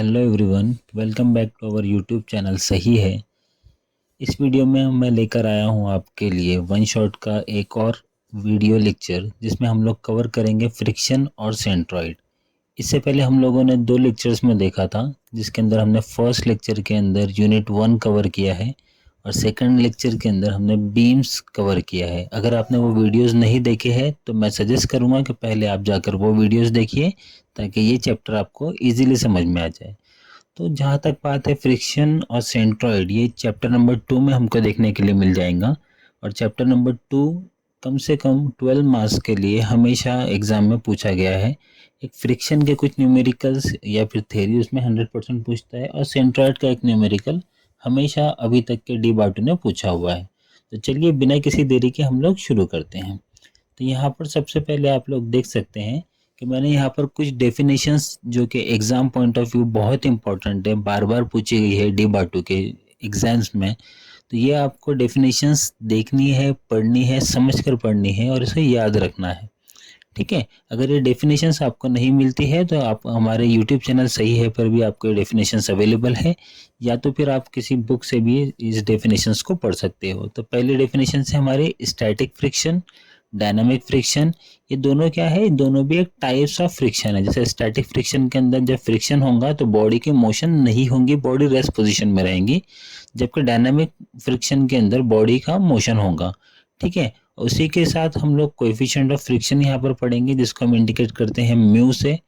Hello everyone, welcome back to our YouTube channel सही है। इस वीडियो में मैं लेकर आया हूं आपके लिए वन शॉट का एक और वीडियो लेक्चर, जिसमें हम लोग कवर करेंगे फ्रिक्शन और सेंट्रॉइड। इससे पहले हम लोगों ने दो लेक्चर्स में देखा था, जिसके अंदर हमने फर्स्ट लेक्चर के अंदर यूनिट 1 कवर किया है और सेकंड लेक्चर के अंदर हमने बीम्स कवर किया है। अगर आपने वो वीडियोस नहीं देखे हैं तो मैं सजेस्ट करूंगा कि पहले आप जाकर वो वीडियोस देखिए, ताकि ये चैप्टर आपको इजीली समझ में आ जाए। तो जहाँ तक बात है फ्रिक्शन और सेंट्रॉइड, ये चैप्टर नंबर 2 में हमको देखने के लिए मिल जाएगा। और चैप्टर नंबर 2 कम से कम 12 मार्क्स के लिए हमेशा एग्जाम में पूछा गया है। एक फ्रिक्शन के कुछ न्यूमेरिकल्स या फिर थ्योरी उसमें 100% पूछता है, और सेंट्रॉइड का एक न्यूमेरिकल हमेशा अभी तक के डी बाटू ने पूछा हुआ है। तो चलिए बिना किसी देरी के हम लोग शुरू करते हैं। तो यहाँ पर सबसे पहले आप लोग देख सकते हैं कि मैंने यहाँ पर कुछ डेफिनेशंस जो कि एग्जाम पॉइंट ऑफ व्यू बहुत इंपॉर्टेंट है, बार बार पूछी गई है डी बाटू के एग्जाम्स में। तो ये आपको डेफिनेशंस देखनी है, पढ़नी है, समझकर पढ़नी है और इसे याद रखना है। ठीक है, अगर ये डेफिनेशंस आपको नहीं मिलती है तो आप हमारे यूट्यूब चैनल सही है पर भी आपको ये डेफिनेशंस अवेलेबल है, या तो फिर आप किसी बुक से भी इस डेफिनेशंस को पढ़ सकते हो। तो पहली डेफिनेशन है हमारी स्टैटिक फ्रिक्शन, डायनामिक फ्रिक्शन। ये दोनों क्या है? दोनों भी एक टाइप्स ऑफ फ्रिक्शन है। जैसे स्टैटिक फ्रिक्शन के अंदर जब फ्रिक्शन होगा तो बॉडी की मोशन नहीं होंगी, बॉडी रेस्ट पोजीशन में रहेंगी, जबकि डायनामिक फ्रिक्शन के अंदर बॉडी का मोशन होगा। ठीक है, उसी के साथ हम लोग कोएफिशिएंट ऑफ फ्रिक्शन यहाँ पर पढ़ेंगे, जिसको हम इंडिकेट करते हैं म्यू से।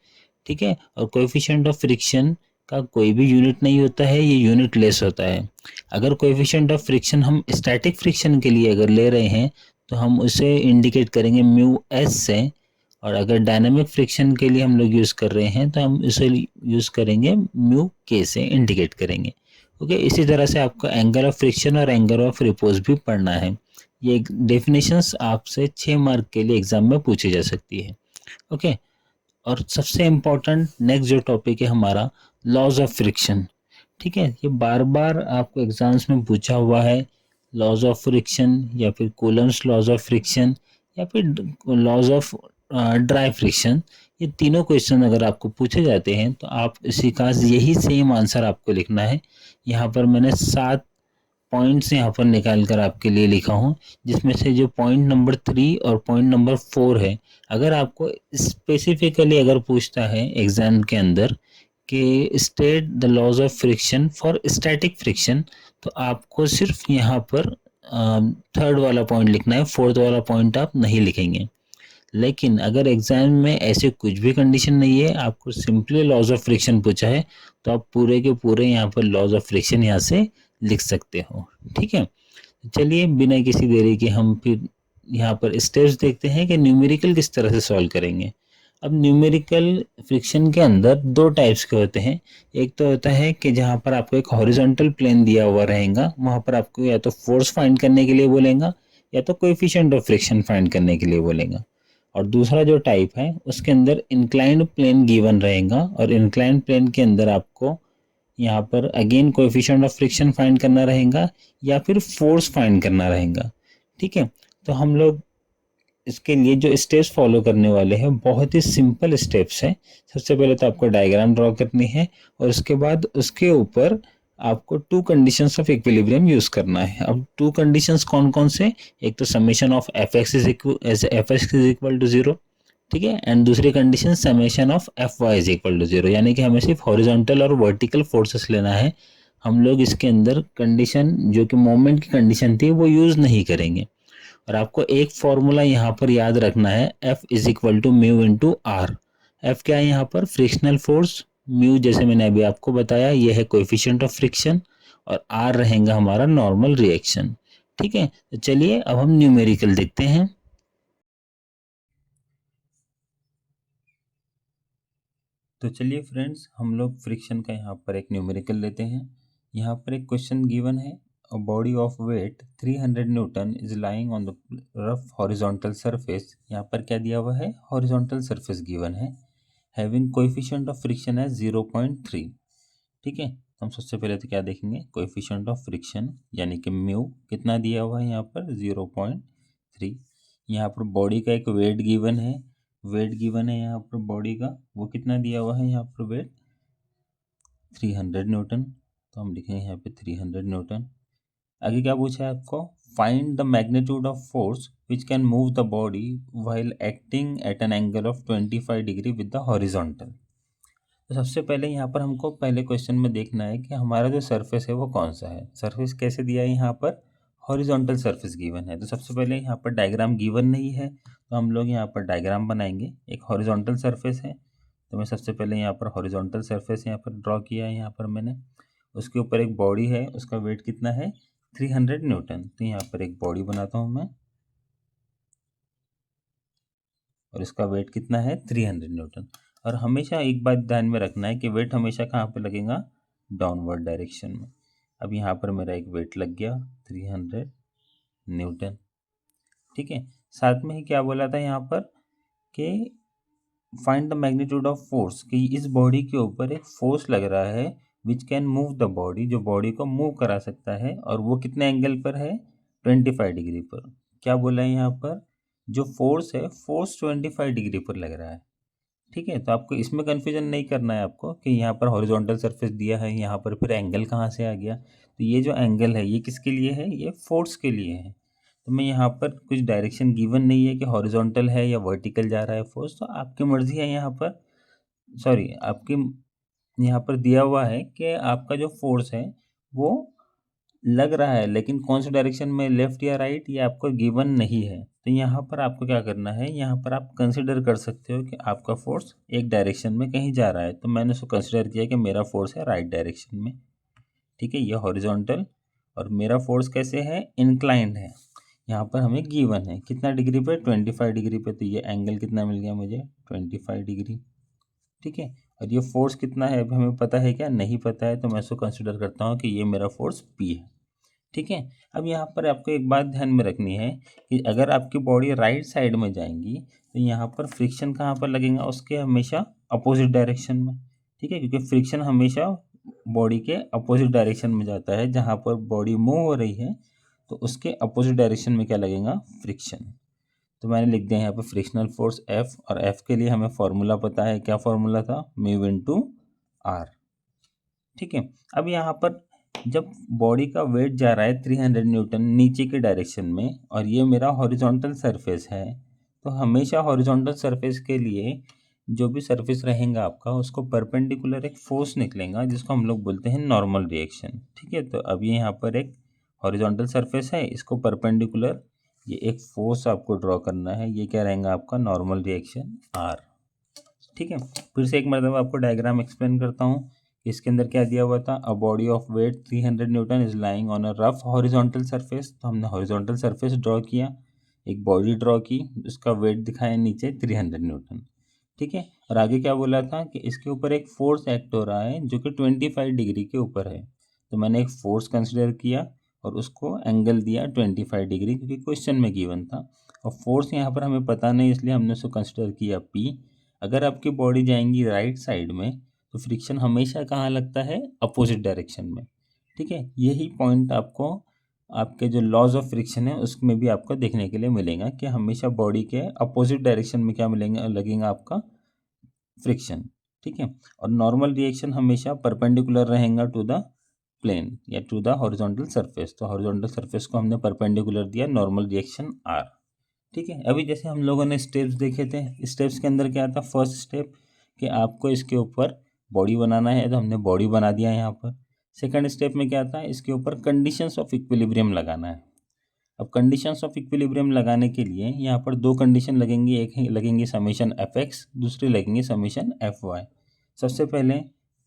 ठीक है, और कोएफिशिएंट ऑफ फ्रिक्शन का कोई भी यूनिट नहीं होता है, ये यूनिट लेस होता है। अगर कोएफिशिएंट ऑफ फ्रिक्शन हम स्टैटिक फ्रिक्शन के लिए अगर ले रहे हैं तो हम उसे इंडिकेट करेंगे म्यू एस से, और अगर डायनामिक फ्रिक्शन के लिए हम लोग यूज़ कर रहे हैं तो हम इसे यूज़ करेंगे म्यू के से इंडिकेट करेंगे। ओके, इसी तरह से आपको एंगल ऑफ फ्रिक्शन और एंगल ऑफ रिपोज भी पढ़ना है। ये डेफिनेशंस आपसे 6 मार्क के लिए एग्जाम में पूछी जा सकती है। ओके, और सबसे इम्पोर्टेंट नेक्स्ट जो टॉपिक है हमारा, लॉज ऑफ फ्रिक्शन। ठीक है, ये बार बार आपको एग्जाम्स में पूछा हुआ है। लॉज ऑफ फ्रिक्शन या फिर कूलम्स लॉज ऑफ फ्रिक्शन या फिर लॉज ऑफ ड्राई फ्रिक्शन, ये तीनों क्वेश्चन अगर आपको पूछे जाते हैं तो आप इसी का यही सेम आंसर आपको लिखना है। यहाँ पर मैंने 7 पॉइंट्स यहाँ पर निकाल कर आपके लिए लिखा हूँ, जिसमें से जो पॉइंट नंबर 3 और पॉइंट नंबर 4 है, अगर आपको स्पेसिफिकली अगर पूछता है एग्जाम के अंदर कि state the laws of friction for static friction, तो आपको सिर्फ यहाँ पर थर्ड वाला पॉइंट लिखना है, फोर्थ वाला पॉइंट आप नहीं लिखेंगे। लेकिन अगर एग्जाम में ऐसे कुछ भी कंडीशन नहीं है, आपको सिंपली लॉज ऑफ फ्रिक्शन पूछा है, तो आप पूरे के पूरे यहाँ पर लॉज ऑफ फ्रिक्शन यहाँ से लिख सकते हो। ठीक है, चलिए बिना किसी देरी के हम फिर यहाँ पर स्टेप्स देखते हैं कि न्यूमेरिकल किस तरह से सॉल्व करेंगे। अब न्यूमेरिकल फ्रिक्शन के अंदर दो टाइप्स के होते हैं। एक तो होता है कि जहाँ पर आपको एक हॉरिजॉन्टल प्लेन दिया हुआ रहेगा, वहाँ पर आपको या तो फोर्स फाइंड करने के लिए बोलेगा या तो कोएफिशिएंट ऑफ फ्रिक्शन फाइंड करने के लिए बोलेगा। और दूसरा जो टाइप है उसके अंदर इंक्लाइंड प्लेन गिवन रहेगा, और इंक्लाइंड प्लेन के अंदर आपको यहाँ पर again coefficient of friction find करना रहेगा या फिर फोर्स फाइंड करना रहेगा। ठीक है, तो हम लोग इसके लिए जो स्टेप्स फॉलो करने वाले हैं बहुत ही सिंपल स्टेप्स हैं। सबसे पहले तो आपको डायग्राम ड्रॉ करनी है, और उसके बाद उसके ऊपर आपको to conditions of equilibrium use करना है। अब टू कंडीशंस कौन कौन से? एक तो summation of F X is equal to 0, ठीक है, एंड दूसरी condition summation of F Y is equal to 0, यानी कि हमें सिर्फ हॉरिजॉन्टल और वर्टिकल फोर्सेस लेना है। हम लोग इसके अंदर कंडीशन जो कि मोमेंट की कंडीशन थी वो यूज नहीं करेंगे। और आपको एक फॉर्मूला यहाँ पर याद रखना है, F is equal to mu into R. F क्या है यहाँ पर? Frictional force. म्यू जैसे मैंने अभी आपको बताया ये है कोएफिशिएंट ऑफ फ्रिक्शन, और आर रहेगा हमारा नॉर्मल रिएक्शन। ठीक है, तो चलिए अब हम न्यूमेरिकल देखते हैं। तो चलिए फ्रेंड्स, हम लोग फ्रिक्शन का यहाँ पर एक न्यूमेरिकल लेते हैं। यहाँ पर एक क्वेश्चन गिवन है, a body of weight 300 newton is lying on the rough horizontal surface. यहाँ पर क्या दिया हुआ है? हॉरिजॉन्टल सरफेस गिवन है, हैविंग कोएफिशिएंट ऑफ फ्रिक्शन है 0.3। ठीक है, हम सबसे पहले तो क्या देखेंगे? कोएफिशिएंट ऑफ फ्रिक्शन यानी कि म्यू कितना दिया हुआ है यहाँ पर? 0.3। यहाँ पर बॉडी का एक वेट गिवन है, वेट गिवन है यहाँ पर बॉडी का, वो कितना दिया हुआ है यहाँ पर? वेट 300 न्यूटन, तो हम लिखेंगे यहाँ पे 300 न्यूटन। आगे क्या पूछा है आपको, find the magnitude of force which can move the body while acting at an angle of 25 degree with the horizontal. तो सबसे पहले यहाँ पर हमको पहले क्वेश्चन में देखना है कि हमारा जो सरफेस है वो कौन सा है। सरफेस कैसे दिया है, यहाँ पर हॉरिजॉन्टल सरफेस गिवन है। तो सबसे पहले यहाँ पर डायग्राम गिवन नहीं है, तो हम लोग यहाँ पर डायग्राम बनाएंगे। एक हॉरिजॉन्टल सरफेस है, तो मैं सबसे पहले यहाँ पर हॉरिजॉन्टल सरफेस यहाँ पर ड्रॉ किया है। यहाँ पर मैंने उसके ऊपर एक बॉडी है, उसका वेट कितना है 300 न्यूटन। तो यहाँ पर एक बॉडी बनाता हूँ मैं, और इसका वेट कितना है 300 न्यूटन। और हमेशा एक बात ध्यान में रखना है कि वेट हमेशा कहाँ पे लगेगा, डाउनवर्ड डायरेक्शन में। अब यहाँ पर मेरा एक वेट लग गया 300 न्यूटन, ठीक है। साथ में ही क्या बोला था यहाँ पर कि find the magnitude of force, कि इस बॉडी के ऊपर एक फोर्स लग रहा है which can move the body, जो बॉडी को मूव करा सकता है, और वो कितने एंगल पर है 25 डिग्री पर। क्या बोला है यहाँ पर, जो फोर्स है फोर्स 25 डिग्री पर लग रहा है, ठीक है। तो आपको इसमें कन्फ्यूजन नहीं करना है आपको कि यहाँ पर हॉरिजॉन्टल सरफेस दिया है, यहाँ पर फिर एंगल कहाँ से आ गया। तो ये जो एंगल है ये किसके लिए है, ये फोर्स के लिए है। तो मैं यहाँ पर कुछ डायरेक्शन गिवन नहीं है कि हॉरिजॉन्टल है या वर्टिकल जा रहा है फोर्स, तो आपकी मर्जी है। यहाँ पर सॉरी आपकी यहाँ पर दिया हुआ है कि आपका जो फोर्स है वो लग रहा है, लेकिन कौन से डायरेक्शन में, लेफ्ट या राइट, ये आपको गिवन नहीं है। तो यहाँ पर आपको क्या करना है, यहाँ पर आप कंसिडर कर सकते हो कि आपका फोर्स एक डायरेक्शन में कहीं जा रहा है। तो मैंने उसको कंसिडर किया कि मेरा फोर्स है राइट डायरेक्शन में, ठीक है। ये हॉरिजॉन्टल, और मेरा फोर्स कैसे है, इंक्लाइंड है। यहाँ पर हमें गिवन है कितना डिग्री पे, 25 डिग्री पे। तो ये एंगल कितना मिल गया मुझे, 25 डिग्री, ठीक है। और ये फोर्स कितना है अभी हमें पता है क्या, नहीं पता है। तो मैं इसको कंसिडर करता हूँ कि ये मेरा फोर्स पी है, ठीक है। अब यहाँ पर आपको एक बात ध्यान में रखनी है कि अगर आपकी बॉडी राइट साइड में जाएंगी तो यहाँ पर फ्रिक्शन कहाँ पर लगेगा, उसके हमेशा अपोजिट डायरेक्शन में, ठीक है। क्योंकि फ्रिक्शन हमेशा बॉडी के अपोजिट डायरेक्शन में जाता है। जहाँ पर बॉडी मूव हो रही है तो उसके अपोजिट डायरेक्शन में क्या लगेगा, फ्रिक्शन। तो मैंने लिख दिया यहाँ पर फ्रिक्शनल फोर्स F, और F के लिए हमें फॉर्मूला पता है, क्या फॉर्मूला था, म्यू इनटू आर, ठीक है। अब यहाँ पर जब बॉडी का वेट जा रहा है 300 न्यूटन नीचे के डायरेक्शन में, और ये मेरा हॉरिजॉन्टल सरफेस है, तो हमेशा हॉरिजॉन्टल सरफेस के लिए जो भी सरफेस रहेगा आपका, उसको परपेंडिकुलर एक फोर्स निकलेगा जिसको हम लोग बोलते हैं नॉर्मल रिएक्शन, ठीक है। तो अब ये यहाँ पर एक हॉरिजॉन्टल सरफेस है, इसको परपेंडिकुलर ये एक फोर्स आपको ड्रॉ करना है। ये क्या रहेगा आपका, नॉर्मल रिएक्शन आर, ठीक है। फिर से एक मतलब आपको डायग्राम एक्सप्लेन करता हूँ। इसके अंदर क्या दिया हुआ था, a body of weight 300 newton is lying on a rough horizontal surface. तो हमने हॉरिजॉन्टल सरफेस ड्रॉ किया, एक बॉडी ड्रॉ की, उसका वेट दिखाया नीचे 300 न्यूटन, ठीक है। और आगे क्या बोला था कि इसके ऊपर एक फोर्स एक्ट हो रहा है जो कि 25 डिग्री के ऊपर है। तो मैंने एक फोर्स कंसिडर किया और उसको एंगल दिया 25 डिग्री, क्योंकि क्वेश्चन में गिवन था। और फोर्स यहाँ पर हमें पता नहीं, इसलिए हमने उसको कंसिडर किया पी। अगर आपकी बॉडी जाएंगी राइट साइड में तो फ्रिक्शन हमेशा कहाँ लगता है, अपोजिट डायरेक्शन में, ठीक है। यही पॉइंट आपको आपके जो लॉज ऑफ फ्रिक्शन है उसमें भी आपको देखने के लिए मिलेगा कि हमेशा बॉडी के अपोजिट डायरेक्शन में क्या मिलेगा, लगेगा आपका फ्रिक्शन, ठीक है। और नॉर्मल रिएक्शन हमेशा परपेंडिकुलर रहेगा टू द प्लेन या टू द हॉरिजॉन्टल सरफेस। तो हॉरिजॉन्टल सरफेस को हमने परपेंडिकुलर दिया, नॉर्मल रिएक्शन आर, ठीक है। अभी जैसे हम लोगों ने स्टेप्स देखे थे, स्टेप्स के अंदर क्या था, फर्स्ट स्टेप कि आपको इसके ऊपर बॉडी बनाना है, तो हमने बॉडी बना दिया यहाँ पर। सेकंड स्टेप में क्या था, इसके ऊपर कंडीशंस ऑफ इक्विलिब्रियम लगाना है। अब कंडीशंस ऑफ इक्विलिब्रियम लगाने के लिए यहाँ पर दो कंडीशन लगेंगी, एक लगेंगी समीशन एफ एक्स, दूसरी लगेंगी समीशन एफ वाई। सबसे पहले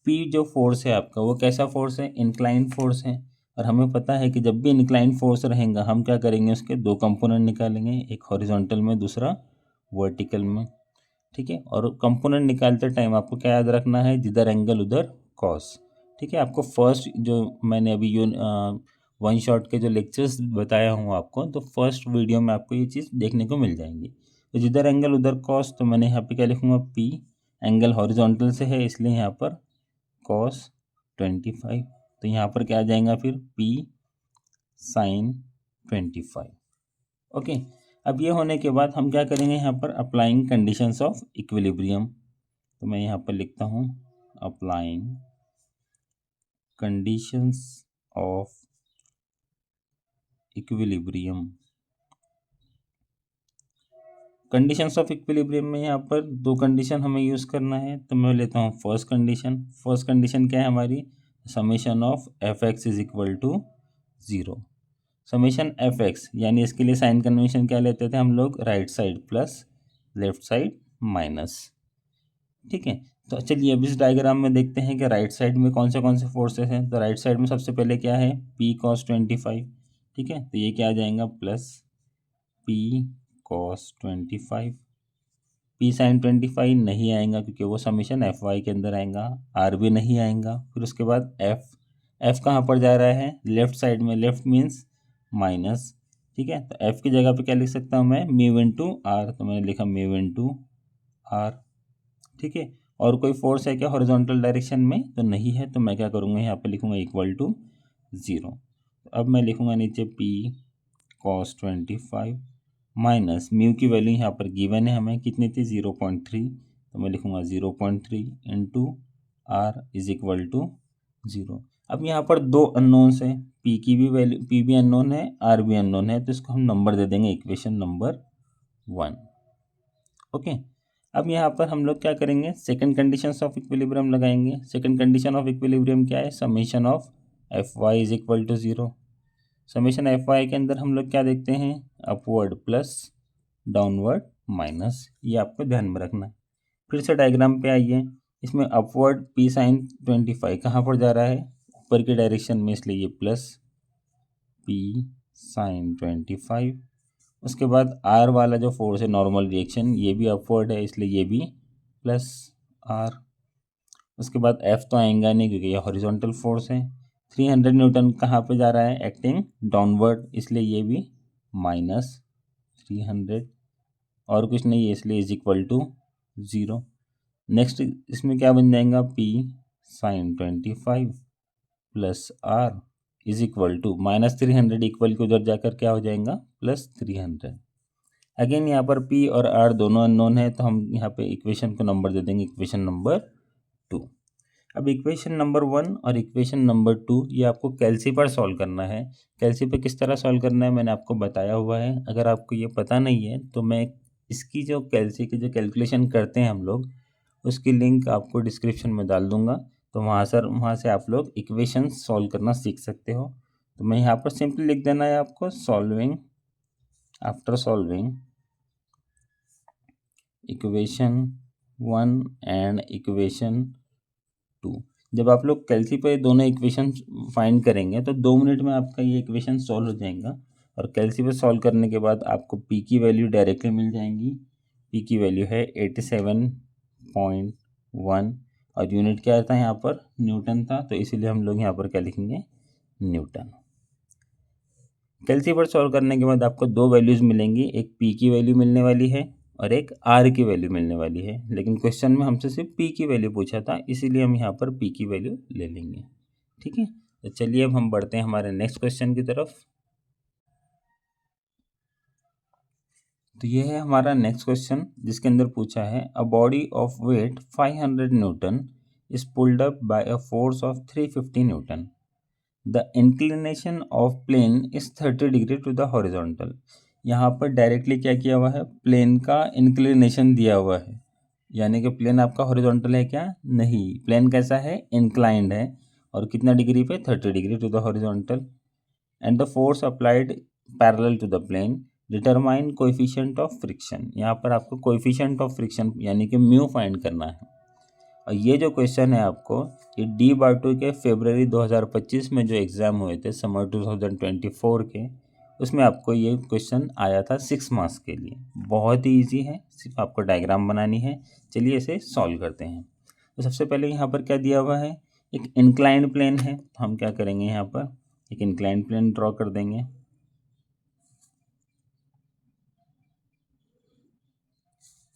पी जो फोर्स है आपका वो कैसा फोर्स है, इंक्लाइंड फोर्स है। और हमें पता है कि जब भी इंक्लाइंड फोर्स रहेगा हम क्या करेंगे, उसके दो कंपोनेंट निकालेंगे, एक हॉरिजॉन्टल में दूसरा वर्टिकल में, ठीक है। और कंपोनेंट निकालते टाइम आपको क्या याद रखना है, जिधर एंगल उधर कॉस, ठीक है। आपको फर्स्ट जो मैंने अभी वन शॉट के जो लेक्चर्स बताया हूँ आपको, तो फर्स्ट वीडियो में आपको ये चीज़ देखने को मिल जाएंगी। तो जिधर एंगल उधर कॉस, तो मैंने यहाँ पे क्या लिखूँगा, पी, एंगल हॉरिजॉन्टल से है इसलिए यहाँ पर कॉस 25। तो यहाँ पर क्या आ जाएगा फिर, पी साइन 25, ओके। अब ये होने के बाद हम क्या करेंगे, यहाँ पर अप्लाइंग कंडीशंस ऑफ इक्विलिब्रियम। तो मैं यहाँ पर लिखता हूँ applying conditions of equilibrium. Conditions of equilibrium में यहाँ पर दो कंडीशन हमें यूज़ करना है, तो मैं लेता हूँ फर्स्ट कंडीशन। फर्स्ट कंडीशन क्या है हमारी, summation of F X is equal to 0। Summation F X यानी इसके लिए साइन कन्वेंशन क्या लेते थे हम लोग, right side plus left side minus. ठीक है, तो चलिए अब इस डायग्राम में देखते हैं कि राइट साइड में कौन से फोर्सेस हैं। तो राइट साइड में सबसे पहले क्या है, पी कॉस 25। ठीक है, तो ये क्या आ जाएगा, plus P cos 25। P sine 25 नहीं आएगा क्योंकि वो समीशन एफ वाई के अंदर आएगा, आर भी नहीं आएगा। फिर उसके बाद एफ कहाँ पर जा रहा है, लेफ्ट साइड में, लेफ्ट मीन्स माइनस। ठीक है, तो एफ की जगह पे क्या लिख सकता हूँ मैं, म्यू इनटू आर, तो मैंने लिखा म्यू इनटू आर। ठीक है, और कोई फोर्स है क्या हॉरिजॉन्टल डायरेक्शन में, तो नहीं है, तो मैं क्या करूँगा यहाँ पे लिखूँगा इक्वल टू 0। अब मैं लिखूँगा नीचे पी कॉस 25 माइनस म्यू की वैल्यू यहाँ पर गिवन है हमें, कितनी थी 0.3, तो मैं लिखूँगा 0.3 into R is equal to 0। अब यहाँ पर दो अननोन्स हैं, पी की भी वैल्यू, पी भी अननोन है, आर भी अननोन है, तो इसको हम नंबर दे देंगे इक्वेशन नंबर 1। ओके, अब यहाँ पर हम लोग क्या करेंगे, सेकंड कंडीशन ऑफ इक्विलिब्रियम लगाएंगे। सेकंड कंडीशन ऑफ इक्विलिब्रियम क्या है, summation of F Y is equal to 0। Summation F Y के अंदर हम लोग क्या देखते हैं, अपवर्ड प्लस डाउनवर्ड माइनस, ये आपको ध्यान में रखना है। फिर से डायग्राम पे आइए, इसमें अपवर्ड पी साइन 25 कहाँ पर जा रहा है, ऊपर की डायरेक्शन में, इसलिए ये प्लस पी साइन 25। उसके बाद आर वाला जो फोर्स है नॉर्मल रिएक्शन, ये भी अपवर्ड है, इसलिए ये भी प्लस आर। उसके बाद एफ तो आएगा नहीं क्योंकि ये हॉरिजॉन्टल फोर्स है। 300 न्यूटन कहाँ पे जा रहा है, एक्टिंग डाउनवर्ड, इसलिए ये भी माइनस 300, और कुछ नहीं है, इसलिए इज इक्वल टू 0। नेक्स्ट इसमें क्या बन जाएगा, P sine 25 plus R is equal to -300, equal के उधर जाकर क्या हो जाएगा, प्लस 300। अगेन यहाँ पर पी और आर दोनों अननोन है, तो हम यहाँ पे इक्वेशन को नंबर दे देंगे इक्वेशन नंबर 2। अब इक्वेशन नंबर 1 और इक्वेशन नंबर 2 ये आपको कैल्सी पर सॉल्व करना है। कैल्सी पे किस तरह सॉल्व करना है मैंने आपको बताया हुआ है, अगर आपको ये पता नहीं है तो मैं इसकी जो कैल्सी की जो कैलकुलेशन करते हैं हम लोग, उसकी लिंक आपको डिस्क्रिप्शन में डाल दूंगा, तो वहाँ से आप लोग इक्वेशन सॉल्व करना सीख सकते हो। तो मैं यहाँ पर सिंपली लिख देना है आपको, solving, after solving equation 1 and equation 2। जब आप लोग कैल्सी पे दोनों इक्वेशन फाइंड करेंगे तो 2 मिनट में आपका ये इक्वेशन सॉल्व हो जाएगा। और कैल्सी पे सॉल्व करने के बाद आपको पी की वैल्यू डायरेक्टली मिल जाएंगी। पी की वैल्यू है 87.1 और यूनिट क्या था यहाँ पर, न्यूटन था, तो इसीलिए हम लोग यहाँ पर क्या लिखेंगे, न्यूटन। कैल्सी पर सॉल्व करने के बाद आपको दो वैल्यूज़ मिलेंगी, एक पी की वैल्यू मिलने वाली है और एक आर की वैल्यू मिलने वाली है, लेकिन क्वेश्चन में हमसे सिर्फ पी की वैल्यू पूछा था, इसीलिए हम यहाँ पर पी की वैल्यू ले लेंगे। ठीक है, तो चलिए अब हम बढ़ते हैं हमारे नेक्स्ट क्वेश्चन की तरफ। तो ये है हमारा नेक्स्ट क्वेश्चन, जिसके अंदर पूछा है a body of weight 500 newton is pulled up by a force of 350 newton. The inclination of plane is 30 degree to the horizontal. यहाँ पर डायरेक्टली क्या किया हुआ है, प्लेन का इंक्लिनेशन दिया हुआ है, यानी कि प्लेन आपका हॉरिजॉन्टल है क्या, नहीं, प्लेन कैसा है, इंक्लाइंड है, और कितना डिग्री पे, 30 degree to the horizontal. And the force applied parallel to the plane, determine coefficient of friction. यहाँ पर आपको कोएफिशिएंट ऑफ फ्रिक्शन यानी कि म्यू फाइंड करना है। और ये जो क्वेश्चन है आपको, ये डी बार्टू के फरवरी 2025 में जो एग्ज़ाम हुए थे समर 2024 के, उसमें आपको ये क्वेश्चन आया था 6 मार्क्स के लिए। बहुत ही ईजी है, सिर्फ आपको डायग्राम बनानी है। चलिए इसे सॉल्व करते हैं। तो सबसे पहले यहाँ पर क्या दिया हुआ है, एक इंक्लाइंड प्लेन है, तो हम क्या करेंगे, यहाँ पर एक इंक्लाइंड प्लेन ड्रॉ कर देंगे।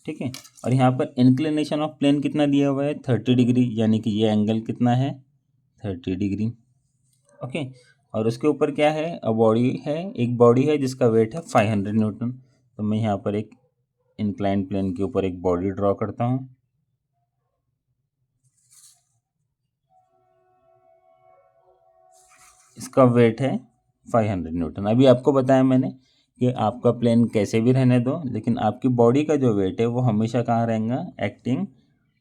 ठीक है, और यहाँ पर इंक्लिनेशन ऑफ प्लेन कितना दिया हुआ है, 30 डिग्री, यानी कि ये एंगल कितना है, 30 डिग्री। ओके, और उसके ऊपर क्या है, बॉडी है, एक बॉडी है जिसका वेट है 500 न्यूटन। तो मैं यहाँ पर एक इंक्लाइंड प्लेन के ऊपर एक बॉडी ड्रॉ करता हूँ। इसका वेट है 500 न्यूटन। अभी आपको बताया मैंने कि आपका प्लेन कैसे भी रहने दो, लेकिन आपकी बॉडी का जो वेट है वो हमेशा कहाँ रहेगा, एक्टिंग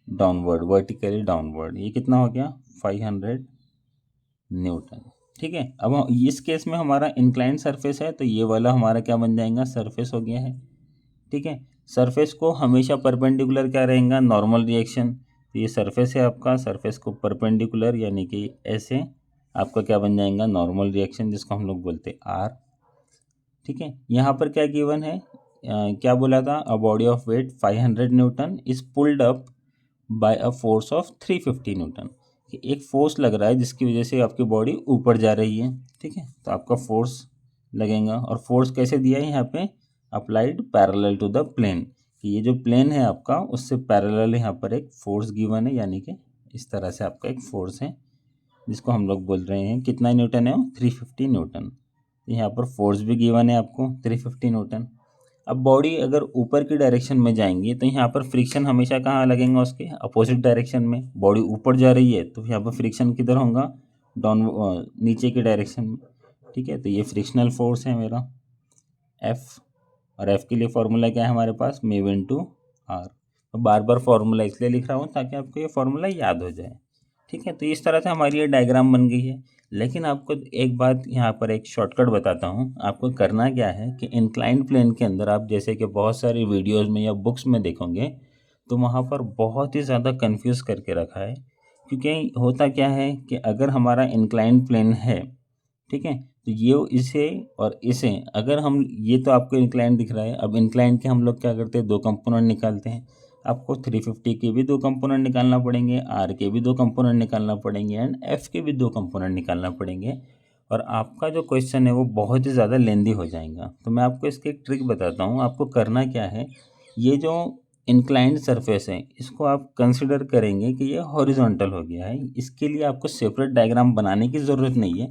डाउनवर्ड, वर्टिकली डाउनवर्ड। ये कितना हो गया, 500 न्यूटन। ठीक है, अब इस केस में हमारा इंक्लाइंड सरफेस है, तो ये वाला हमारा क्या बन जाएगा, सरफेस हो गया है। ठीक है, सरफेस को हमेशा परपेंडिकुलर क्या रहेगा, नॉर्मल रिएक्शन। तो ये सरफेस है आपका, सरफेस को परपेंडिकुलर यानी कि ऐसे आपका क्या बन जाएगा, नॉर्मल रिएक्शन, जिसको हम लोग बोलते हैं आर। ठीक है, यहाँ पर क्या गिवन है, क्या बोला था, a body of weight 500 newton is pulled up by a force of 350 newton. एक फोर्स लग रहा है जिसकी वजह से आपकी बॉडी ऊपर जा रही है। ठीक है, तो आपका फोर्स लगेगा, और फोर्स कैसे दिया है यहाँ पे, applied parallel to the plane, कि ये जो प्लेन है आपका उससे पैरेलल यहाँ पर एक फोर्स गिवन है, यानी कि इस तरह से आपका एक फोर्स है जिसको हम लोग बोल रहे हैं कितना न्यूटन है, 350 न्यूटन। यहाँ पर फोर्स भी गिवन है आपको 350 न्यूटन। अब बॉडी अगर ऊपर की डायरेक्शन में जाएंगी तो यहाँ पर फ्रिक्शन हमेशा कहाँ लगेगा, उसके अपोजिट डायरेक्शन में। बॉडी ऊपर जा रही है तो यहाँ पर फ्रिक्शन किधर होगा, डाउन, नीचे की डायरेक्शन में। ठीक है, तो ये फ्रिक्शनल फोर्स है मेरा एफ, और एफ के लिए फॉर्मूला क्या है हमारे पास, म्यू इनटू आर। तो बार बार फॉर्मूला इसलिए लिख रहा हूँ ताकि आपको ये फॉर्मूला याद हो जाए। ठीक है, तो इस तरह से हमारी ये डायग्राम बन गई है। लेकिन आपको एक बात यहाँ पर एक शॉर्टकट बताता हूँ, आपको करना क्या है कि इंक्लाइंड प्लेन के अंदर आप जैसे कि बहुत सारी वीडियोस में या बुक्स में देखोगे तो वहाँ पर बहुत ही ज़्यादा कंफ्यूज करके रखा है। क्योंकि होता क्या है कि अगर हमारा इंक्लाइंड प्लेन है, ठीक है, तो ये इसे और इसे अगर हम, ये तो आपको इंक्लाइंड दिख रहा है, अब इंक्लाइंड के हम लोग क्या करते हैं, दो कंपोनेंट निकालते हैं। आपको 350 के भी दो कंपोनेंट निकालना पड़ेंगे, आर के भी दो कंपोनेंट निकालना पड़ेंगे, एंड एफ के भी दो कंपोनेंट निकालना पड़ेंगे। और आपका जो क्वेश्चन है वो बहुत ही ज़्यादा लेंदी हो जाएगा। तो मैं आपको इसकी एक ट्रिक बताता हूँ। आपको करना क्या है, ये जो इंक्लाइंड सरफेस है इसको आप कंसिडर करेंगे कि ये हॉरिजॉन्टल हो गया है। इसके लिए आपको सेपरेट डायग्राम बनाने की ज़रूरत नहीं है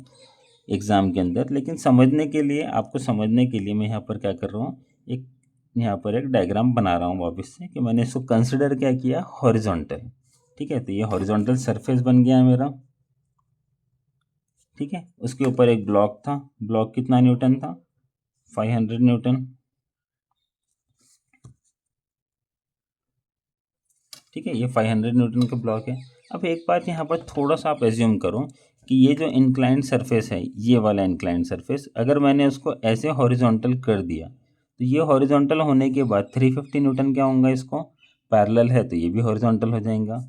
एग्ज़ाम के अंदर, लेकिन समझने के लिए, आपको समझने के लिए मैं यहाँ पर क्या कर रहा हूँ, एक यहाँ पर एक डायग्राम बना रहा हूँ वापस से, कि मैंने इसको कंसिडर क्या किया, हॉरिजॉन्टल। ठीक है, तो ये हॉरिजॉन्टल सरफेस बन गया है मेरा। ठीक है, उसके ऊपर एक ब्लॉक था, ब्लॉक कितना न्यूटन था, 500 न्यूटन। ठीक है, ये 500 न्यूटन का ब्लॉक है। अब एक बात यहाँ पर थोड़ा सा आप एज्यूम करो कि ये जो इंक्लाइंड सरफेस है, ये वाला इंक्लाइंड सरफेस, अगर मैंने उसको ऐसे हॉरिजॉन्टल कर दिया तो ये हॉरिजॉन्टल होने के बाद 350 न्यूटन क्या होगा, इसको पैरेलल है तो ये भी हॉरिजॉन्टल हो जाएगा,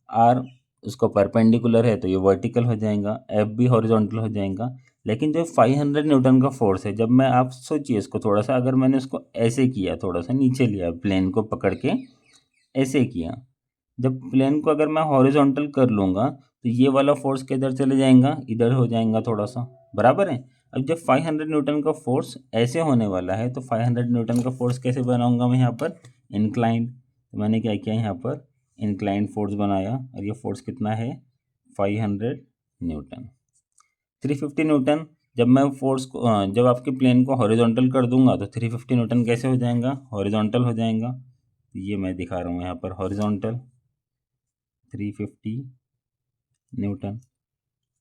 आर उसको परपेंडिकुलर है तो ये वर्टिकल हो जाएगा, एफ भी हॉरिजॉन्टल हो जाएगा। लेकिन जो 500 न्यूटन का फोर्स है, जब मैं, आप सोचिए इसको थोड़ा सा, अगर मैंने उसको ऐसे किया, थोड़ा सा नीचे लिया, प्लेन को पकड़ के ऐसे किया, जब प्लेन को अगर मैं हॉरिजॉन्टल कर लूँगा तो ये वाला फोर्स किधर चले जाएगा, इधर हो जाएगा थोड़ा सा, बराबर है। अब जब 500 न्यूटन का फोर्स ऐसे होने वाला है तो 500 न्यूटन का फोर्स कैसे बनाऊंगा मैं यहाँ पर, इंक्लाइंड। तो मैंने क्या किया, यहाँ पर इंक्लाइंड फोर्स बनाया, और ये फोर्स कितना है, 500 न्यूटन। 350 न्यूटन, जब मैं फोर्स को, जब आपके प्लेन को हॉरिजॉन्टल कर दूंगा तो 350 न्यूटन कैसे हो जाएगा, हॉरिजॉन्टल हो जाएगा। ये मैं दिखा रहा हूँ यहाँ पर, हॉरिजॉन्टल 350 न्यूटन।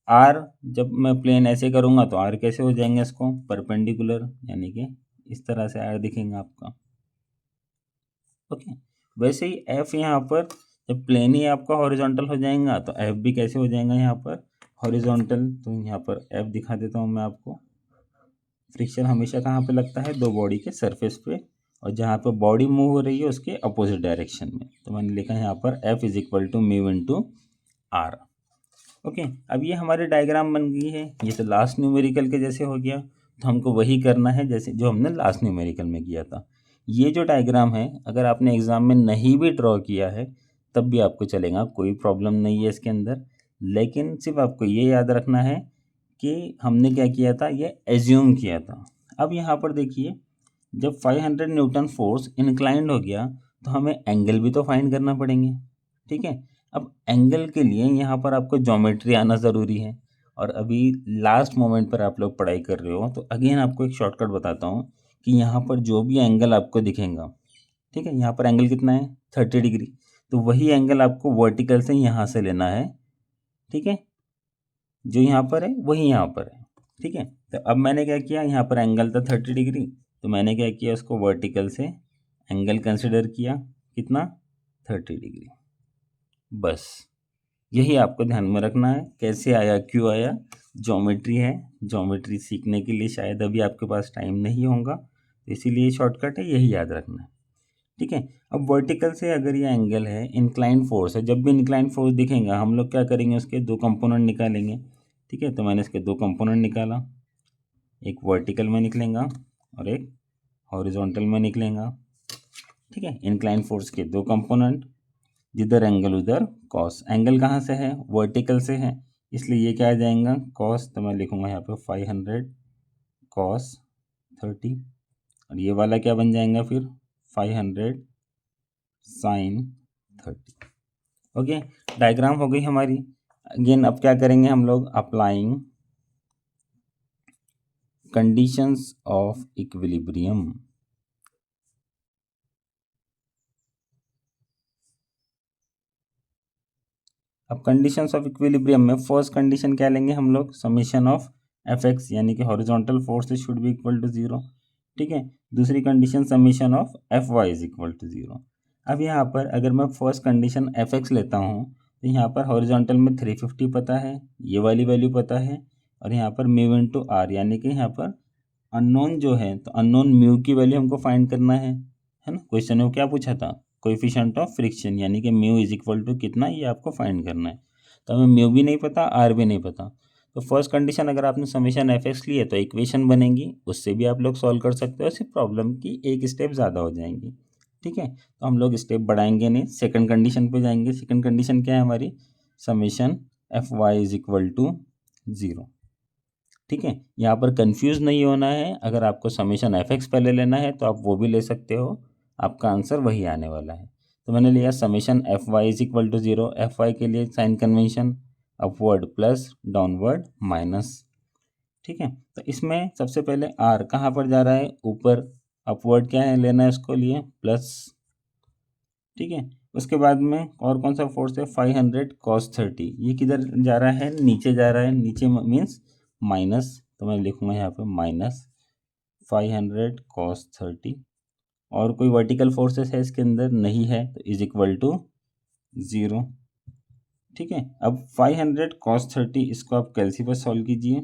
आर, जब मैं प्लेन ऐसे करूँगा तो आर कैसे हो जाएंगे, इसको परपेंडिकुलर, यानी कि इस तरह से आर दिखेंगे आपका। ओके, वैसे ही एफ, यहाँ पर जब प्लेन ही आपका हॉरिजॉन्टल हो जाएगा तो एफ भी कैसे हो जाएगा यहाँ पर, हॉरिजॉन्टल। तो यहाँ पर एफ दिखा देता हूँ मैं आपको। फ्रिक्शन हमेशा कहाँ पे लगता है, दो बॉडी के सरफेस पे, और जहाँ पे बॉडी मूव हो रही है उसके अपोजिट डायरेक्शन में। तो मैंने लिखा है यहाँ पर F is equal to mu into R. Okay, अब ये हमारी डायग्राम बन गई है। ये तो लास्ट न्यूमेरिकल के जैसे हो गया, तो हमको वही करना है जैसे जो हमने लास्ट न्यूमेरिकल में किया था। ये जो डायग्राम है, अगर आपने एग्ज़ाम में नहीं भी ड्रॉ किया है तब भी आपको चलेगा, कोई प्रॉब्लम नहीं है इसके अंदर। लेकिन सिर्फ आपको ये याद रखना है कि हमने क्या किया था, ये एज्यूम किया था। अब यहाँ पर देखिए, जब 500 न्यूटन फोर्स इंक्लाइंड हो गया तो हमें एंगल भी तो फाइंड करना पड़ेंगे। ठीक है, अब एंगल के लिए यहाँ पर आपको ज्योमेट्री आना ज़रूरी है, और अभी लास्ट मोमेंट पर आप लोग पढ़ाई कर रहे हो, तो अगेन आपको एक शॉर्टकट बताता हूँ कि यहाँ पर जो भी एंगल आपको दिखेगा, ठीक है, यहाँ पर एंगल कितना है, 30 डिग्री, तो वही एंगल आपको वर्टिकल से यहाँ से लेना है। ठीक है, जो यहाँ पर है वही यहाँ पर है। ठीक है। तो अब मैंने क्या किया, यहाँ पर एंगल था 30 डिग्री, तो मैंने क्या किया, उसको वर्टिकल से एंगल कंसिडर किया, कितना, 30 डिग्री। बस यही आपको ध्यान में रखना है। कैसे आया, क्यों आया, ज्योमेट्री है, ज्योमेट्री सीखने के लिए शायद अभी आपके पास टाइम नहीं होगा, तो इसीलिए शॉर्टकट है, यही याद रखना है। ठीक है। अब वर्टिकल से अगर ये एंगल है, इंक्लाइन फोर्स है, जब भी इंक्लाइन फोर्स दिखेगा हम लोग क्या करेंगे, उसके दो कंपोनेंट निकालेंगे। ठीक है, तो मैंने इसके दो कंपोनेंट निकाला, एक वर्टिकल में निकलेगा और एक हॉरिजॉन्टल में निकलेगा। ठीक है, इंक्लाइन फोर्स के दो कंपोनेंट, जिधर एंगल उधर कॉस। एंगल कहाँ से है, वर्टिकल से है, इसलिए ये क्या आ जाएगा, कॉस, तो मैं लिखूंगा यहाँ पे 500 कॉस 30, और ये वाला क्या बन जाएगा फिर 500 साइन 30। ओके, डायग्राम हो गई हमारी। अगेन अब क्या करेंगे हम लोग, अप्लाइंग कंडीशंस ऑफ इक्विलिब्रियम। अब कंडीशंस ऑफ इक्विलिब्रियम में फर्स्ट कंडीशन क्या लेंगे हम लोग, समीशन ऑफ एफ एक्स, यानी कि horizontal force should be equal to zero. ठीक है, दूसरी condition summation of F Y is equal to zero. अब यहाँ पर अगर मैं फर्स्ट कंडीशन एफ एक्स लेता हूँ, तो यहाँ पर हॉरिजॉन्टल में 350 पता है, ये वाली वैल्यू पता है, और यहाँ पर म्यू इंटू आर, यानी कि यहाँ पर अननोन जो है, तो अननोन म्यू की वैल्यू हमको फाइंड करना है ना। क्वेश्चन में क्या पूछा था, कोएफिशिएंट ऑफ फ्रिक्शन, यानी कि म्यू इज इक्वल टू कितना, ये आपको फाइंड करना है। तो हमें म्यू भी नहीं पता, आर भी नहीं पता, तो फर्स्ट कंडीशन अगर आपने समीशन एफ एक्स ली है तो इक्वेशन बनेगी, उससे भी आप लोग सॉल्व कर सकते हो, सिर्फ प्रॉब्लम की एक स्टेप ज़्यादा हो जाएंगी। ठीक है, तो हम लोग स्टेप बढ़ाएंगे नहीं, सेकंड कंडीशन पे जाएंगे। सेकंड कंडीशन क्या है हमारी, summation F Y is equal to zero. ठीक है, यहाँ पर कंफ्यूज नहीं होना है, अगर आपको समीशन एफ एक्स पहले लेना है तो आप वो भी ले सकते हो, आपका आंसर वही आने वाला है। तो मैंने लिया summation F Y is equal to zero. F Y के लिए sign convention upward plus, downward minus. ठीक है, तो इसमें सबसे पहले आर कहाँ पर जा रहा है, ऊपर, अपवर्ड क्या है लेना है उसको लिए प्लस। ठीक है, उसके बाद में और कौन सा फोर्स है, 500 कॉस 30, ये किधर जा रहा है, नीचे जा रहा है, नीचे मीन्स माइनस, तो मैं लिखूंगा यहाँ पे माइनस 500 कॉस 30, और कोई वर्टिकल फोर्सेस है इसके अंदर, नहीं है, तो इज इक्वल टू ज़ीरो। ठीक है, अब 500 कॉस 30 इसको आप कैलसी पर सॉल्व कीजिए,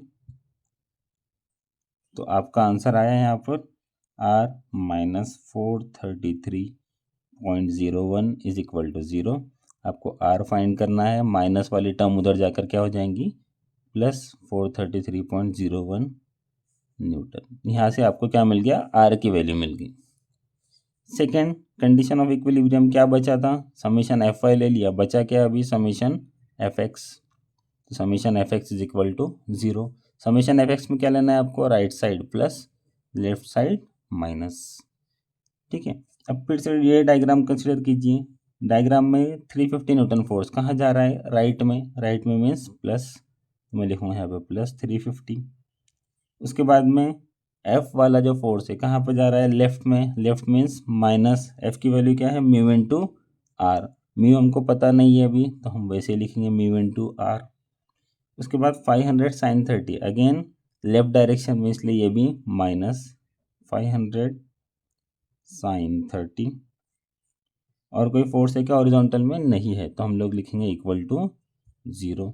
तो आपका आंसर आया यहाँ पर R minus 433.01 is equal to zero. आपको आर फाइंड करना है, माइनस वाली टर्म उधर जाकर क्या हो जाएंगी, प्लस 433.01 न्यूटन। यहाँ से आपको क्या मिल गया, आर की वैल्यू मिल गई। सेकेंड कंडीशन ऑफ इक्विलिब्रियम क्या बचा था, समीशन एफ वाई ले लिया, बचा क्या अभी, समीशन एफ एक्स। तो summation F X is equal to zero. Summation F X में क्या लेना है आपको, right side plus, left side minus. ठीक है, अब फिर से ये डायग्राम कंसिडर कीजिए। डायग्राम में 350 न्यूटन फोर्स कहाँ जा रहा है, राइट में, राइट में मीन्स प्लस, तो मैं लिखूँगा यहाँ पे प्लस 350। उसके बाद में एफ वाला जो फोर्स है कहाँ पर जा रहा है, लेफ्ट में, लेफ्ट मीन्स माइनस, एफ की वैल्यू क्या है, म्यू इंटू आर। म्यू हमको पता नहीं है अभी, तो हम वैसे लिखेंगे म्यू इंटू आर। उसके बाद 500 साइन 30, अगेन लेफ्ट डायरेक्शन में, इसलिए ये भी माइनस 500 साइन 30, और कोई फोर्स है क्या हॉरिजॉन्टल में, नहीं है, तो हम लोग लिखेंगे इक्वल टू ज़ीरो।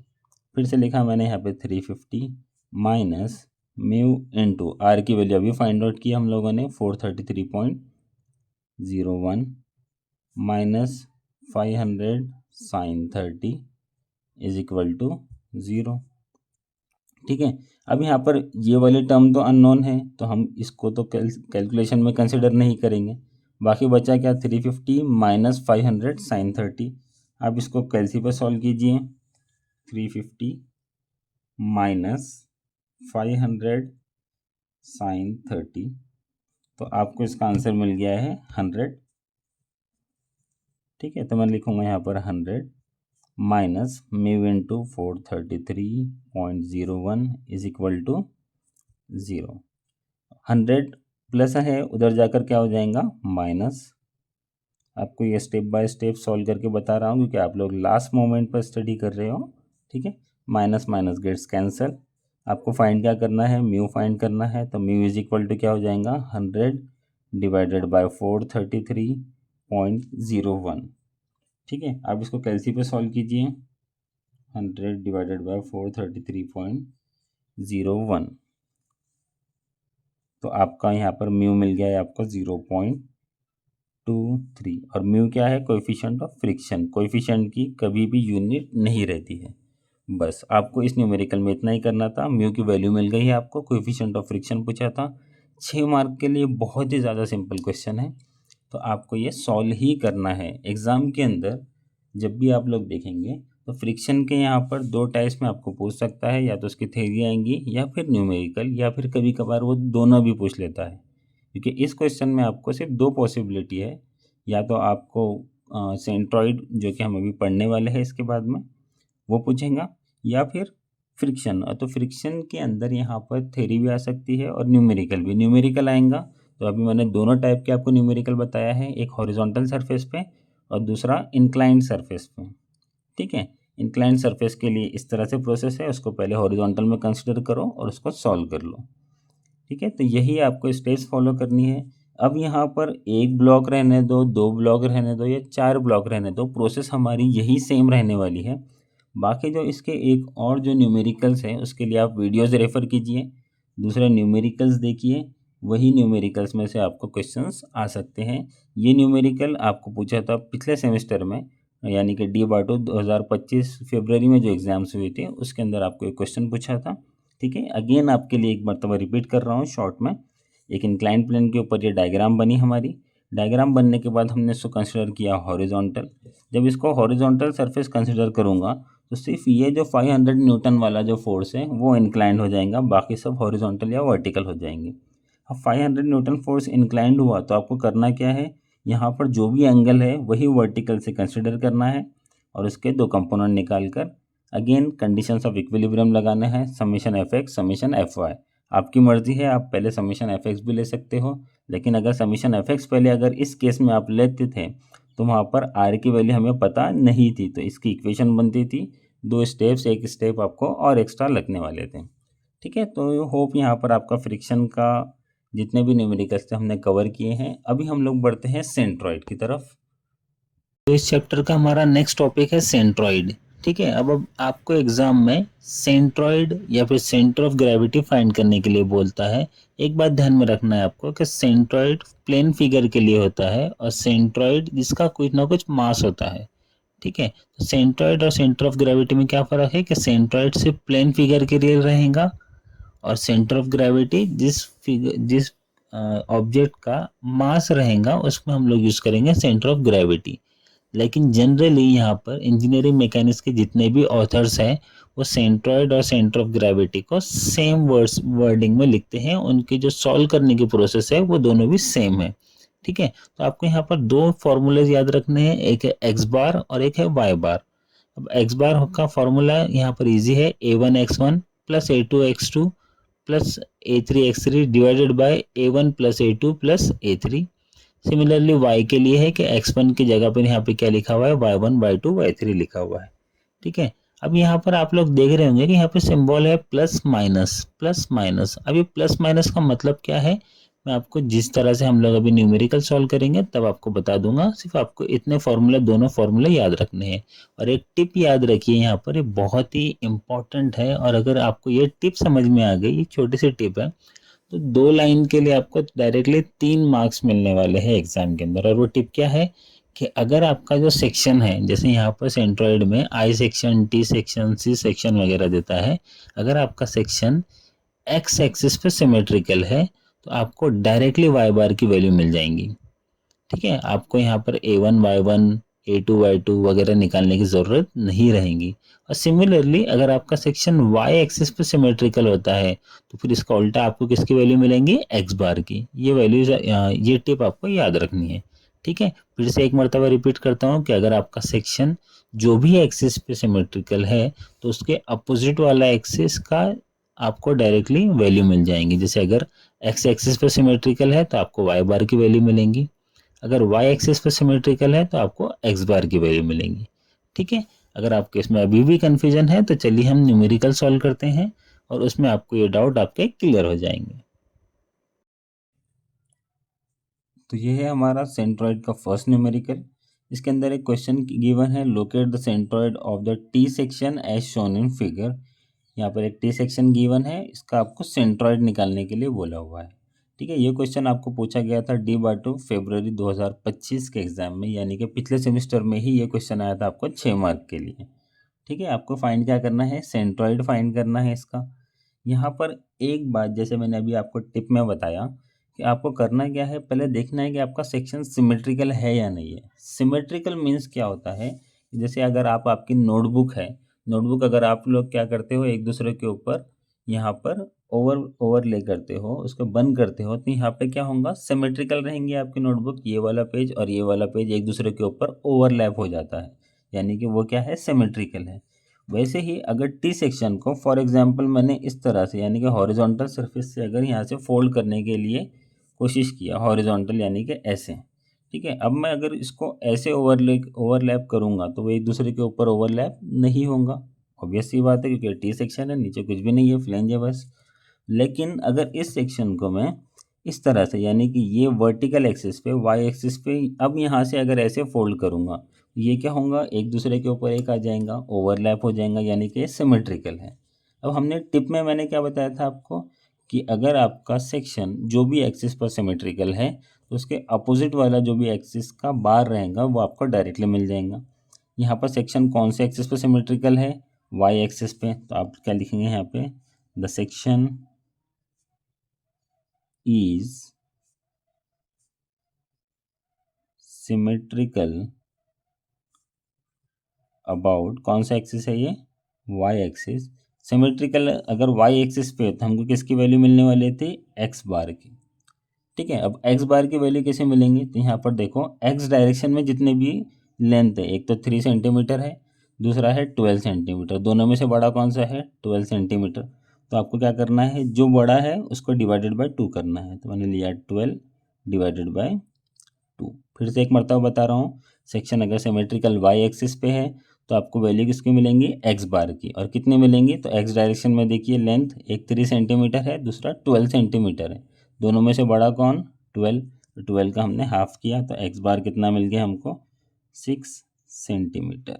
फिर से लिखा मैंने यहाँ पे 350 माइनस म्यू इंटू आर की वैल्यू अभी फाइंड आउट की हम लोगों ने 433.01 minus 500 sine 30 is equal to zero. ठीक है, अब यहाँ पर ये वाली टर्म तो अननोन है, तो हम इसको तो कैलकुलेशन में कंसिडर नहीं करेंगे। बाकी बचा क्या, 350 माइनस 500 साइन 30। आप इसको कैलसी पर सॉल्व कीजिए, 350 माइनस 500 साइन 30, तो आपको इसका आंसर मिल गया है 100। ठीक है, तो मैं लिखूंगा यहाँ पर 100 minus mu into 433.01 is equal to zero. 100 plus है, उधर जाकर क्या हो जाएगा, माइनस। आपको ये स्टेप बाय स्टेप सॉल्व करके बता रहा हूँ, क्योंकि आप लोग लास्ट मोमेंट पर स्टडी कर रहे हो। ठीक है, माइनस माइनस गेट्स कैंसल, आपको फाइंड क्या करना है, म्यू फाइंड करना है। तो म्यू इज इक्वल टू क्या हो जाएगा, 100 डिवाइडेड बाय 433.01। ठीक है, आप इसको कैलसी पे सॉल्व कीजिए। 100 डिवाइडेड बाय 433.01, तो आपका यहाँ पर म्यू मिल गया है आपको 0.23। और म्यू क्या है, कोएफिशिएंट ऑफ फ्रिक्शन। कोएफिशिएंट की कभी भी यूनिट नहीं रहती है। बस आपको इस न्यूमेरिकल में इतना ही करना था। म्यू की वैल्यू मिल गई है आपको, कोएफिशिएंट ऑफ फ्रिक्शन पूछा था। 6 मार्क के लिए बहुत ही ज़्यादा सिंपल क्वेश्चन है, तो आपको ये सॉल्व ही करना है। एग्ज़ाम के अंदर जब भी आप लोग देखेंगे तो फ्रिक्शन के यहाँ पर 2 टाइप्स में आपको पूछ सकता है, या तो उसकी थ्योरी आएंगी या फिर न्यूमेरिकल, या फिर कभी कभार वो दोनों भी पूछ लेता है। क्योंकि इस क्वेश्चन में आपको सिर्फ 2 पॉसिबिलिटी है, या तो आपको सेंट्रॉइड जो कि हम अभी पढ़ने वाले हैं इसके बाद में वो पूछेगा, या फिर फ्रिक्शन। तो फ्रिक्शन के अंदर यहाँ पर थ्योरी भी आ सकती है और न्यूमेरिकल भी। न्यूमेरिकल आएगा तो अभी मैंने दोनों टाइप के आपको न्यूमेरिकल बताया है, एक हॉरिजॉन्टल सरफेस पे और दूसरा इंक्लाइंड सरफेस पे। ठीक है, इंक्लाइंड सरफेस के लिए इस तरह से प्रोसेस है, उसको पहले हॉरिजॉन्टल में कंसिडर करो और उसको सॉल्व कर लो। ठीक है, तो यही आपको स्टेप्स फॉलो करनी है। अब यहाँ पर एक ब्लॉक रहने दो, 2 ब्लॉक रहने दो, या 4 ब्लॉक रहने दो, प्रोसेस हमारी यही सेम रहने वाली है। बाकी जो इसके एक और जो न्यूमेरिकल्स हैं उसके लिए आप वीडियोज़ रेफ़र कीजिए, दूसरे न्यूमेरिकल्स देखिए, वही न्यूमेरिकल्स में से आपको क्वेश्चंस आ सकते हैं। ये न्यूमेरिकल आपको पूछा था पिछले सेमेस्टर में, यानी कि डी बाटो 2025 फरवरी में जो एग्ज़ाम्स हुए थे उसके अंदर आपको एक क्वेश्चन पूछा था। ठीक है, अगेन आपके लिए एक मरतबा रिपीट कर रहा हूँ शॉर्ट में। एक इंक्लाइंड प्लेन के ऊपर ये डायग्राम बनी हमारी। डायग्राम बनने के बाद हमने इसको कंसिडर किया हॉरिजॉन्टल। जब इसको हॉरिजॉन्टल सरफेस कंसिडर करूँगा तो सिर्फ ये जो 500 न्यूटन वाला जो फोर्स है वो इंक्लाइंड हो जाएगा, बाकी सब हॉरिजॉन्टल या वर्टिकल हो जाएंगे। अब 500 न्यूटन फोर्स इंक्लाइंड हुआ तो आपको करना क्या है, यहाँ पर जो भी एंगल है वही वर्टिकल से कंसिडर करना है और उसके 2 कंपोनेंट निकाल कर अगेन कंडीशंस ऑफ इक्विलिब्रियम लगाना है, summation F X summation F Y. आपकी मर्जी है, आप पहले समेशन एफ एक्स भी ले सकते हो, लेकिन अगर समेशन एफ एक्स पहले अगर इस केस में आप लेते थे तो वहाँ पर आर की वैल्यू हमें पता नहीं थी, तो इसकी इक्वेशन बनती थी 2 स्टेप्स, एक स्टेप आपको और एक्स्ट्रा लगने वाले थे। ठीक है, तो होप यहाँ पर आपका फ्रिक्शन का जितने भी न्यूमेरिकल्स थे हमने कवर किए हैं। अभी हम लोग बढ़ते हैं सेंट्रॉइड की तरफ। तो इस चैप्टर का हमारा नेक्स्ट टॉपिक है सेंट्रॉइड। ठीक है, अब आपको एग्जाम में सेंट्रॉइड या फिर सेंटर ऑफ ग्रेविटी फाइंड करने के लिए बोलता है। एक बात ध्यान में रखना है आपको कि सेंट्रॉइड प्लेन फिगर के लिए होता है और सेंट्रॉइड जिसका कुछ ना कुछ मास होता है। ठीक है, तो सेंट्रॉइड और सेंटर ऑफ ग्रेविटी में क्या फर्क है कि सेंट्रॉइड सिर्फ प्लेन फिगर के लिए रहेगा और सेंटर ऑफ ग्रेविटी जिस ऑब्जेक्ट का मास रहेगा उसमें हम लोग यूज करेंगे सेंटर ऑफ ग्रेविटी। लेकिन जनरली यहाँ पर इंजीनियरिंग मैकेनिक्स के जितने भी ऑथर्स हैं वो सेंट्रॉइड और सेंटर ऑफ ग्रेविटी को सेम वर्डिंग में लिखते हैं, उनकी जो सॉल्व करने की प्रोसेस है वो दोनों भी सेम है। ठीक है, तो आपको यहाँ पर 2 फॉर्मूलेज याद रखने हैं, एक है एक्स बार और एक है वाई बार। अब एक्स बार का फॉर्मूला यहाँ पर इजी है, a1x1 plus a2x2 plus a3x3 divided by a1 plus a2 plus a3। Similarly y के लिए है कि x1 की जगह पर यहाँ पे क्या लिखा हुआ है, y1 y2 y3 लिखा हुआ है। ठीक है, अब यहाँ पर आप लोग देख रहे होंगे कि यहाँ पे सिंबल है प्लस माइनस प्लस माइनस। अब ये प्लस माइनस का मतलब क्या है, मैं आपको जिस तरह से हम लोग अभी न्यूमेरिकल सॉल्व करेंगे तब आपको बता दूंगा। सिर्फ आपको इतने फॉर्मूले, दोनों फॉर्मूले याद रखने हैं। और एक टिप याद रखिए, यहाँ पर ये बहुत ही इंपॉर्टेंट है, और अगर आपको ये टिप समझ में आ गई, ये छोटी सी टिप है, तो 2 लाइन के लिए आपको डायरेक्टली 3 मार्क्स मिलने वाले हैं एग्जाम के अंदर। और वो टिप क्या है कि अगर आपका जो सेक्शन है, जैसे यहाँ पर सेंट्रॉइड में I section, T section, C section वगैरह देता है, अगर आपका सेक्शन एक्स एक्सिस पे सिमेट्रिकल है तो आपको डायरेक्टली वाई बार की वैल्यू मिल जाएंगी। ठीक है, आपको यहाँ पर a1 y1 a2 y2 वगैरह निकालने की ज़रूरत नहीं रहेगी। और सिमिलरली अगर आपका सेक्शन y एक्सिस पे सिमेट्रिकल होता है तो फिर इसका उल्टा आपको किसकी वैल्यू मिलेंगी, x बार की। ये वैल्यूज, ये टिप आपको याद रखनी है। ठीक है, फिर से एक मरतबा रिपीट करता हूँ कि अगर आपका सेक्शन जो भी एक्सिस पे सिमेट्रिकल है तो उसके अपोजिट वाला एक्सिस का आपको डायरेक्टली वैल्यू मिल जाएंगी। जैसे अगर x एक्सिस पे सिमेट्रिकल है तो आपको y बार की वैल्यू मिलेंगी, अगर y एक्सिस पर सिमेट्रिकल है तो आपको x बार की वैल्यू मिलेंगी। ठीक है, अगर आपके इसमें अभी भी कंफ्यूजन है तो चलिए हम न्यूमेरिकल सॉल्व करते हैं और उसमें आपको ये डाउट आपके क्लियर हो जाएंगे। तो ये है हमारा सेंट्रॉइड का फर्स्ट न्यूमेरिकल। इसके अंदर एक क्वेश्चन गिवन है, locate the centroid of the T section as shown in figure. यहाँ पर एक टी सेक्शन गिवन है, इसका आपको सेंट्रॉइड निकालने के लिए बोला हुआ है। ठीक है, ये क्वेश्चन आपको पूछा गया था D/2 फरवरी 2025 के एग्जाम में, यानी कि पिछले सेमेस्टर में ही ये क्वेश्चन आया था आपको 6 मार्क के लिए। ठीक है, आपको फाइंड क्या करना है, सेंट्रॉइड फाइंड करना है इसका। यहाँ पर एक बात, जैसे मैंने अभी आपको टिप में बताया कि आपको करना क्या है, पहले देखना है कि आपका सेक्शन सिमेट्रिकल है या नहीं है। सिमेट्रिकल मीन्स क्या होता है, जैसे अगर आपकी नोटबुक है, नोटबुक अगर आप लोग क्या करते हो, एक दूसरे के ऊपर यहाँ पर ओवरले करते हो, उसको बंद करते हो, तो यहाँ पे क्या होगा, सिमेट्रिकल रहेंगी आपकी नोटबुक। ये वाला पेज और ये वाला पेज एक दूसरे के ऊपर ओवरलैप हो जाता है, यानी कि वो क्या है, सिमेट्रिकल है। वैसे ही अगर टी सेक्शन को फॉर एग्जांपल मैंने इस तरह से, यानी कि हॉरिजॉन्टल सरफेस से अगर यहाँ से फोल्ड करने के लिए कोशिश किया, हॉरिजॉन्टल यानी कि ऐसे, ठीक है, अब मैं अगर इसको ऐसे ओवरलैप करूँगा तो वो एक दूसरे के ऊपर ओवरलैप नहीं होगा। ऑब्वियस सी बात है, क्योंकि टी सेक्शन है, नीचे कुछ भी नहीं है, फ्लेंज है बस। लेकिन अगर इस सेक्शन को मैं इस तरह से, यानी कि ये वर्टिकल एक्सिस पे, वाई एक्सिस पे, अब यहाँ से अगर ऐसे फोल्ड करूँगा, ये क्या होगा, एक दूसरे के ऊपर एक आ जाएगा, ओवरलैप हो जाएगा, यानी कि सिमेट्रिकल है। अब हमने टिप में मैंने क्या बताया था आपको, कि अगर आपका सेक्शन जो भी एक्सिस पर सिमेट्रिकल है, तो उसके अपोजिट वाला जो भी एक्सिस का बार रहेगा वो आपको डायरेक्टली मिल जाएगा। यहाँ पर सेक्शन कौन से एक्सिस पर सिमेट्रिकल है, वाई एक्सिस पे, तो आप क्या लिखेंगे यहाँ पे, the section is symmetrical about, कौन सा एक्सिस है ये, y एक्सिस। सिमेट्रिकल अगर y एक्सिस पे तो हमको किसकी वैल्यू मिलने वाली थी, x बार की। ठीक है, अब x बार की वैल्यू कैसे मिलेंगी, तो यहाँ पर देखो x डायरेक्शन में जितने भी लेंथ है, एक तो 3 सेंटीमीटर है, दूसरा है 12 सेंटीमीटर, दोनों में से बड़ा कौन सा है, 12 सेंटीमीटर। तो आपको क्या करना है, जो बड़ा है उसको डिवाइडेड बाय 2 करना है, तो मैंने लिया 12 डिवाइडेड बाय 2। फिर से एक मरतबा बता रहा हूँ, सेक्शन अगर सिमेट्रिकल वाई एक्सिस पे है तो आपको वैल्यू किसकी मिलेंगी, एक्स बार की, और कितनी मिलेंगी, तो एक्स डायरेक्शन में देखिए लेंथ एक 3 सेंटीमीटर है, दूसरा 12 सेंटीमीटर है, दोनों में से बड़ा कौन, 12, तो 12 का हमने हाफ किया, तो एक्स बार कितना मिल गया हमको, 6 सेंटीमीटर।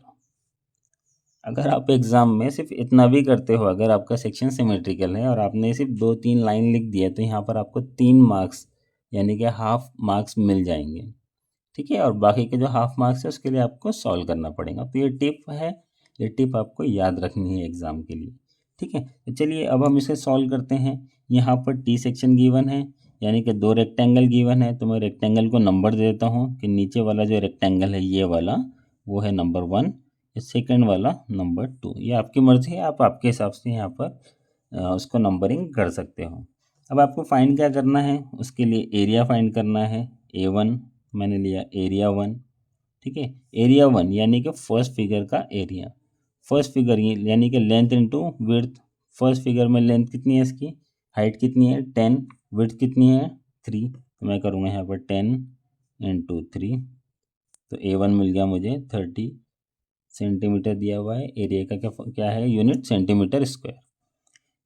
अगर आप एग्जाम में सिर्फ इतना भी करते हो, अगर आपका सेक्शन सिमेट्रिकल है और आपने सिर्फ 2-3 लाइन लिख दिया, तो यहाँ पर आपको 3 मार्क्स यानी कि हाफ मार्क्स मिल जाएंगे। ठीक है, और बाकी के जो हाफ मार्क्स है उसके लिए आपको सॉल्व करना पड़ेगा। तो ये टिप है, ये टिप आपको याद रखनी है एग्जाम के लिए। ठीक है, तो चलिए अब हम इसे सॉल्व करते हैं। यहाँ पर टी सेक्शन गिवन है, यानी कि 2 रेक्टेंगल गिवन है, तो मैं रेक्टेंगल को नंबर दे देता हूँ कि नीचे वाला जो रेक्टेंगल है ये वाला, वो है नंबर 1, सेकेंड वाला नंबर 2। ये आपकी मर्जी है, आप आपके हिसाब से यहाँ पर उसको नंबरिंग कर सकते हो। अब आपको फाइंड क्या करना है, उसके लिए एरिया फाइंड करना है। A1 मैंने लिया, एरिया 1। ठीक है, एरिया 1 यानी कि फर्स्ट फिगर का एरिया, फर्स्ट फिगर यानी कि length into width. First figure में लेंथ कितनी है इसकी, हाइट कितनी है 10, विड्थ कितनी है 3, तो मैं करूँगा यहाँ पर 10 इंटू 3, तो A1 मिल गया मुझे 30 सेंटीमीटर दिया हुआ है। एरिया का क्या क्या है, यूनिट सेंटीमीटर स्क्वायर।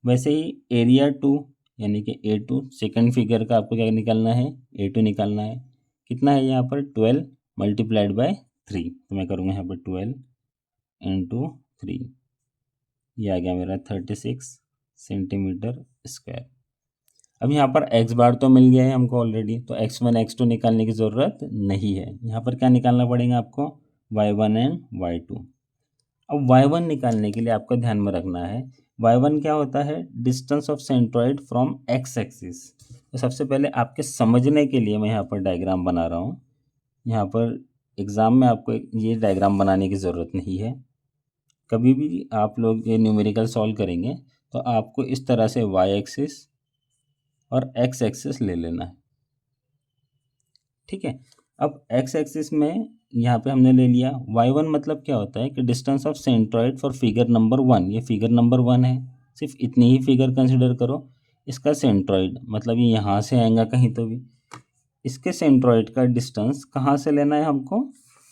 वैसे ही एरिया 2 यानी कि A2, सेकंड फिगर का आपको क्या निकालना है, A2 निकालना है। कितना है यहाँ पर 12 मल्टीप्लाइड बाय 3, तो मैं करूँगा यहाँ पर 12 इंटू 3, ये आ गया मेरा 36 सेंटीमीटर स्क्वायर। अब यहाँ पर एक्स बार तो मिल गया है हमको ऑलरेडी, तो x1 x2 निकालने की ज़रूरत नहीं है। यहाँ पर क्या निकालना पड़ेगा आपको, y1 एंड y2। अब y1 निकालने के लिए आपको ध्यान में रखना है, y1 क्या होता है, distance of centroid from x axis. तो सबसे पहले आपके समझने के लिए मैं यहाँ पर डायग्राम बना रहा हूँ। यहाँ पर एग्ज़ाम में आपको ये डायग्राम बनाने की ज़रूरत नहीं है। कभी भी आप लोग ये न्यूमेरिकल सॉल्व करेंगे तो आपको इस तरह से y एक्सिस और x एक्सिस ले लेना है। ठीक है, अब x एक्सिस में यहाँ पे हमने ले लिया y1, मतलब क्या होता है कि distance of centroid for figure number 1, ये फिगर नंबर 1 है, सिर्फ इतनी ही फिगर कंसिडर करो। इसका सेंट्रॉइड मतलब ये यहाँ से आएगा कहीं तो भी, इसके सेंट्रॉइड का डिस्टेंस कहाँ से लेना है हमको,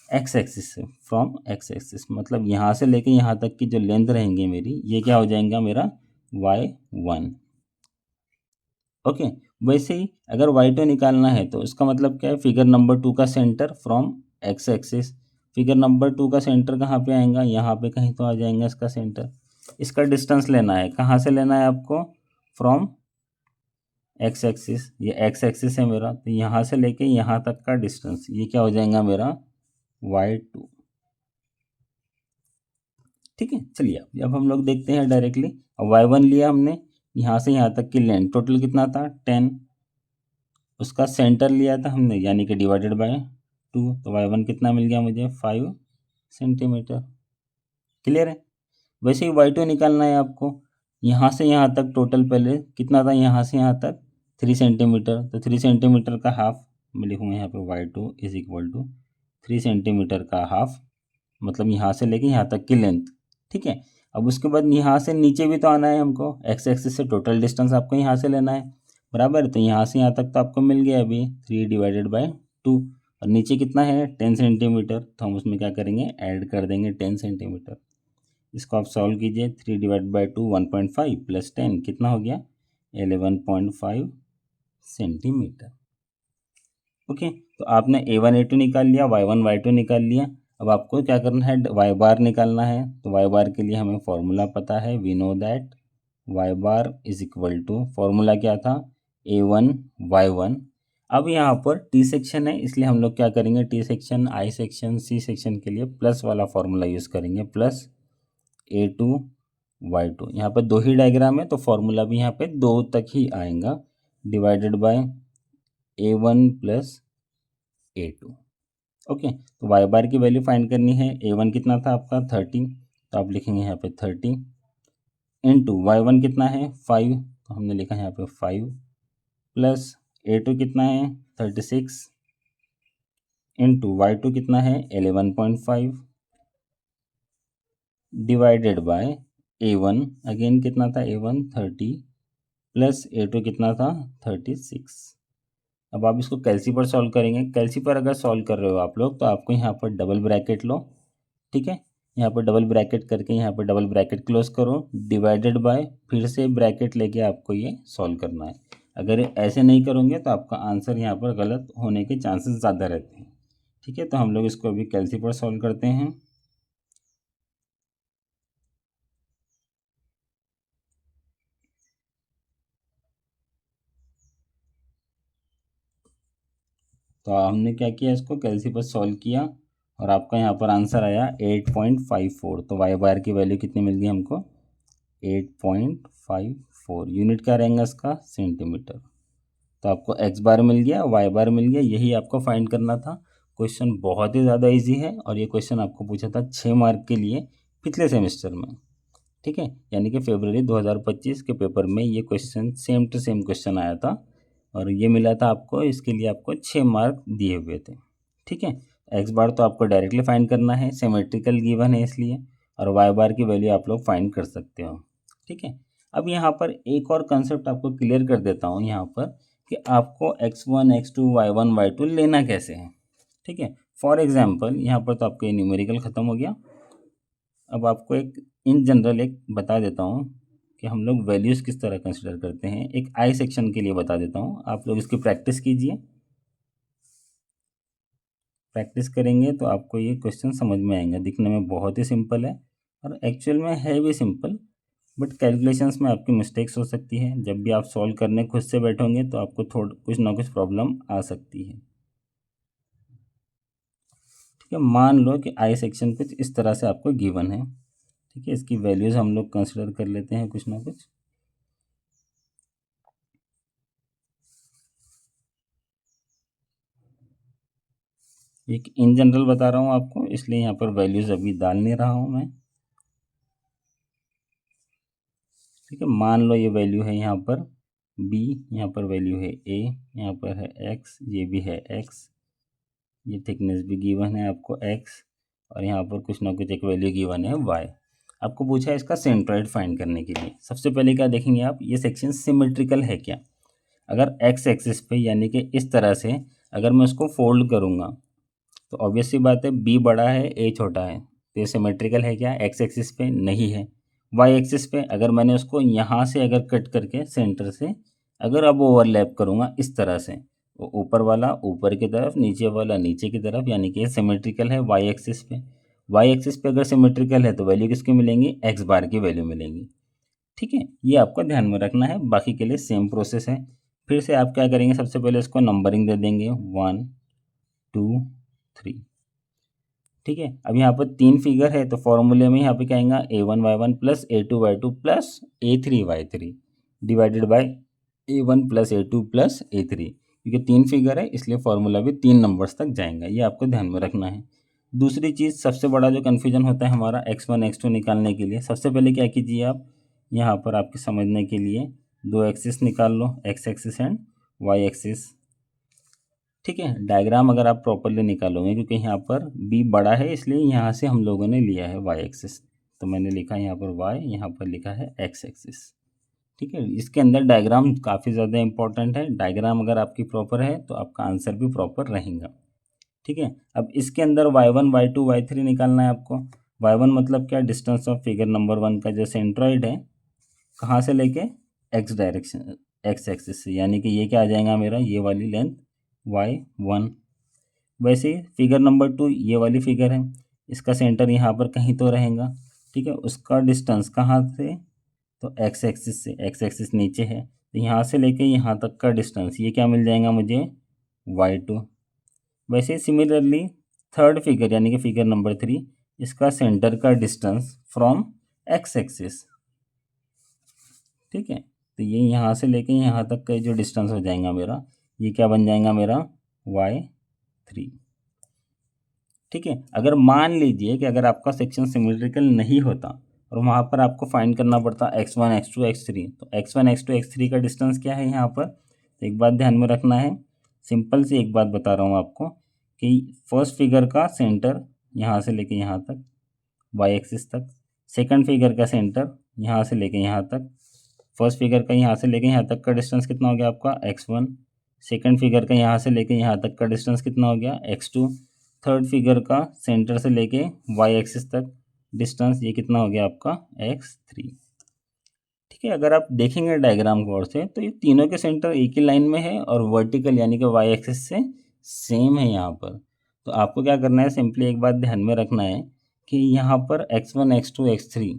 x एक्सिस से, फ्रॉम x एक्सिस, मतलब यहाँ से लेके यहाँ तक की जो लेंथ रहेंगी मेरी, ये क्या हो जाएगा मेरा y1। ओके, वैसे ही अगर y2 निकालना है तो इसका मतलब क्या है, फिगर नंबर 2 का centre from x axis. Figure number 2 का सेंटर कहाँ पे आएगा, यहाँ पे कहीं तो आ जाएगा इसका सेंटर। इसका डिस्टेंस लेना है, कहाँ से लेना है आपको, फ्रॉम x एक्सिस। ये x एक्सिस है मेरा, तो यहाँ से लेके यहाँ तक का डिस्टेंस ये क्या हो जाएगा मेरा, y2। ठीक है, चलिए अब हम लोग देखते हैं डायरेक्टली। अब y1 लिया हमने, यहाँ से यहाँ तक की लेंथ टोटल कितना था 10, उसका सेंटर लिया था हमने यानी कि डिवाइडेड बाय 2, तो y1 कितना मिल गया मुझे 5 सेंटीमीटर। क्लियर है। वैसे ही y2 निकालना है आपको, यहाँ से यहाँ तक टोटल पहले कितना था, यहाँ से यहाँ तक 3 सेंटीमीटर, तो 3 सेंटीमीटर का हाफ मैं लिखूँगा यहाँ पे y2 is equal to 3 centimetre का हाफ, मतलब यहाँ से लेके यहाँ तक की लेंथ। ठीक है, अब उसके बाद यहाँ से नीचे भी तो आना है हमको, एक्स एक्सिस से टोटल डिस्टेंस आपको यहाँ से लेना है, बराबर। तो यहाँ से यहाँ तक तो आपको मिल गया अभी 3 डिवाइडेड बाय 2, और नीचे कितना है 10 सेंटीमीटर, तो हम उसमें क्या करेंगे ऐड कर देंगे 10 सेंटीमीटर। इसको आप सॉल्व कीजिए, 3 डिवाइड बाई 2 1.5 प्लस 10 कितना हो गया 11.5 सेंटीमीटर। ओके, तो आपने a1 a2 निकाल लिया, y1 y2 निकाल लिया। अब आपको क्या करना है, y बार निकालना है। तो y बार के लिए हमें फॉर्मूला पता है, we know that y bar is equal to, formula क्या था a1 y1। अब यहाँ पर टी सेक्शन है, इसलिए हम लोग क्या करेंगे, T section I section C section के लिए प्लस वाला फॉर्मूला यूज़ करेंगे, प्लस a2 y2। यहाँ पर दो ही डायग्राम है तो फॉर्मूला भी यहाँ पे दो तक ही आएगा, divided by a1 plus a2। Okay, तो y बार की वैल्यू फाइंड करनी है, a1 कितना था आपका 30, तो आप लिखेंगे यहाँ पे 30 इंटू y1 कितना है 5, तो हमने लिखा है यहाँ पे 5 प्लस a2 कितना है 36 इंटू y2 कितना है 11.5 डिवाइडेड बाय a1 अगेन कितना था a1 30 प्लस a2 कितना था 36। अब आप इसको कैल्सी पर सॉल्व करेंगे, कैल्सी पर अगर सॉल्व कर रहे हो आप लोग तो आपको यहाँ पर डबल ब्रैकेट लो। ठीक है, यहाँ पर डबल ब्रैकेट करके यहाँ पर डबल ब्रैकेट क्लोज करो, डिवाइडेड बाय फिर से ब्रैकेट लेके आपको ये सॉल्व करना है। अगर ऐसे नहीं करोगे तो आपका आंसर यहाँ पर गलत होने के चांसेस ज़्यादा रहते हैं। ठीक है, तो हम लोग इसको अभी कैल्सी पर सॉल्व करते हैं। तो हमने क्या किया, इसको कैल्सी पर सॉल्व किया और आपका यहाँ पर आंसर आया 8.54। तो वाई बार की वैल्यू कितनी मिल गई हमको 8.54। यूनिट क्या रहेगा इसका सेंटीमीटर। तो आपको एक्स बार मिल गया, वाई बार मिल गया, यही आपको फाइंड करना था। क्वेश्चन बहुत ही ज़्यादा इजी है और ये क्वेश्चन आपको पूछा था 6 मार्क के लिए पिछले सेमेस्टर में। ठीक है, यानी कि फरवरी 2025 के पेपर में ये question same to same question आया था और ये मिला था आपको, इसके लिए आपको 6 मार्क दिए हुए थे। ठीक है, एक्स बार तो आपको डायरेक्टली फाइंड करना है, सिमेट्रिकल गिवन है इसलिए, और वाई बार की वैल्यू आप लोग फाइंड कर सकते हो। ठीक है, अब यहाँ पर एक और कंसेप्ट आपको क्लियर कर देता हूँ यहाँ पर कि आपको x1 x2 y1 y2 लेना कैसे है। ठीक है, फॉर एग्जाम्पल यहाँ पर तो आपको ये न्यूमेरिकल ख़त्म हो गया। अब आपको एक इन जनरल एक बता देता हूँ कि हम लोग वैल्यूज़ किस तरह कंसिडर करते हैं। एक आई सेक्शन के लिए बता देता हूँ, आप लोग इसकी प्रैक्टिस कीजिए। प्रैक्टिस करेंगे तो आपको ये क्वेश्चन समझ में आएंगे। दिखने में बहुत ही सिंपल है और एक्चुअल में है भी सिंपल, बट कैलकुलेशंस में आपकी मिस्टेक्स हो सकती है। जब भी आप सॉल्व करने खुद से बैठोगे तो आपको कुछ ना कुछ प्रॉब्लम आ सकती है। ठीक है, मान लो कि आई सेक्शन कुछ इस तरह से आपको गिवन है। ठीक है, इसकी वैल्यूज़ हम लोग कंसिडर कर लेते हैं कुछ ना कुछ। एक इन जनरल बता रहा हूँ आपको, इसलिए यहाँ पर वैल्यूज़ अभी डाल नहीं रहा हूँ मैं। ठीक है, मान लो ये वैल्यू है यहाँ पर b, यहाँ पर वैल्यू है a, यहाँ पर है x, ये भी है x, ये थिकनेस भी गिवन है आपको x, और यहाँ पर कुछ ना कुछ एक वैल्यू गिवन है y। आपको पूछा है इसका सेंट्रॉइड फाइंड करने के लिए। सबसे पहले क्या देखेंगे आप, ये सेक्शन सिमेट्रिकल है क्या। अगर x एक्सिस पे यानी कि इस तरह से अगर मैं उसको फोल्ड करूँगा तो ऑब्वियस सी बात है b बड़ा है a छोटा है, तो ये सिमेट्रिकल है क्या, x एक्सिस पे नहीं है। वाई एक्सिस पे अगर मैंने उसको यहाँ से अगर कट करके सेंटर से अगर अब ओवरलैप करूँगा इस तरह से, वो ऊपर वाला ऊपर की तरफ, नीचे वाला नीचे की तरफ, यानी कि ये सिमेट्रिकल है वाई एक्सिस पे। वाई एक्सिस पे अगर सिमेट्रिकल है तो वैल्यू किसकी मिलेंगी, एक्स बार की वैल्यू मिलेंगी। ठीक है, ये आपको ध्यान में रखना है, बाकी के लिए सेम प्रोसेस है। फिर से आप क्या करेंगे, सबसे पहले इसको नंबरिंग दे देंगे 1 2 3। ठीक है, अब यहाँ पर 3 फिगर है तो फॉर्मूले में यहाँ पे क्या आएगा, a1y1 plus a2y2 plus a3y3 divided by a1 plus a2 plus a3। क्योंकि 3 फिगर है इसलिए फॉर्मूला भी 3 नंबर्स तक जाएगा, ये आपको ध्यान में रखना है। दूसरी चीज़, सबसे बड़ा जो कन्फ्यूजन होता है हमारा x1 x2 निकालने के लिए, सबसे पहले क्या कीजिए आप, यहाँ पर आपके समझने के लिए 2 एक्सिस निकाल लो, x axis and y axis. ठीक है, डायग्राम अगर आप प्रॉपरली निकालोगे, क्योंकि यहाँ पर b बड़ा है इसलिए यहाँ से हम लोगों ने लिया है y एक्सिस, तो मैंने लिखा है यहाँ पर y, यहाँ पर लिखा है x एक्सिस। ठीक है, इसके अंदर डायग्राम काफ़ी ज़्यादा इंपॉर्टेंट है, डायग्राम अगर आपकी प्रॉपर है तो आपका आंसर भी प्रॉपर रहेगा। ठीक है, अब इसके अंदर y1 y2 y3 निकालना है आपको। y1 मतलब क्या, डिस्टेंस ऑफ फिगर नंबर 1 का जो सेंट्रॉइड है, कहाँ से लेके, x डायरेक्शन, x एक्सिस से, यानी कि ये क्या आ जाएगा मेरा, ये वाली लेंथ y1। वैसे ही फिगर नंबर 2, ये वाली फिगर है, इसका सेंटर यहाँ पर कहीं तो रहेगा। ठीक है, उसका डिस्टेंस कहाँ से, तो x एक्सिस से, x एक्सिस नीचे है तो यहाँ से लेके यहाँ तक का डिस्टेंस, ये क्या मिल जाएगा मुझे, y2। वैसे ही सिमिलरली थर्ड फिगर यानी कि फिगर नंबर 3, इसका सेंटर का डिस्टेंस फ्रॉम x एक्सिस। ठीक है, तो ये यहाँ से लेके यहाँ तक का जो डिस्टेंस हो जाएगा मेरा, ये क्या बन जाएगा मेरा, y3। ठीक है, अगर मान लीजिए कि अगर आपका सेक्शन सिमेट्रिकल नहीं होता और वहाँ पर आपको फाइंड करना पड़ता x1 x2 x3, तो x1 x2 x3 का डिस्टेंस क्या है यहाँ पर, तो एक बात ध्यान में रखना है, सिंपल सी एक बात बता रहा हूँ आपको कि फर्स्ट फिगर का सेंटर यहाँ से लेके यहाँ तक y एक्सिस तक, सेकंड फिगर का सेंटर यहाँ से लेके यहाँ तक, फर्स्ट फिगर का यहाँ से लेके यहाँ तक का डिस्टेंस कितना हो गया आपका, x1, सेकंड फिगर का यहाँ से लेके यहाँ तक का डिस्टेंस कितना हो गया, x2, थर्ड फिगर का सेंटर से लेके y एक्सिस तक डिस्टेंस, ये कितना हो गया आपका, x3। ठीक है, अगर आप देखेंगे डायग्राम गौर से तो ये तीनों के सेंटर एक ही लाइन में है और वर्टिकल यानी कि y एक्सिस से सेम है यहाँ पर। तो आपको क्या करना है, सिंपली एक बात ध्यान में रखना है कि यहाँ पर x1 x2 x3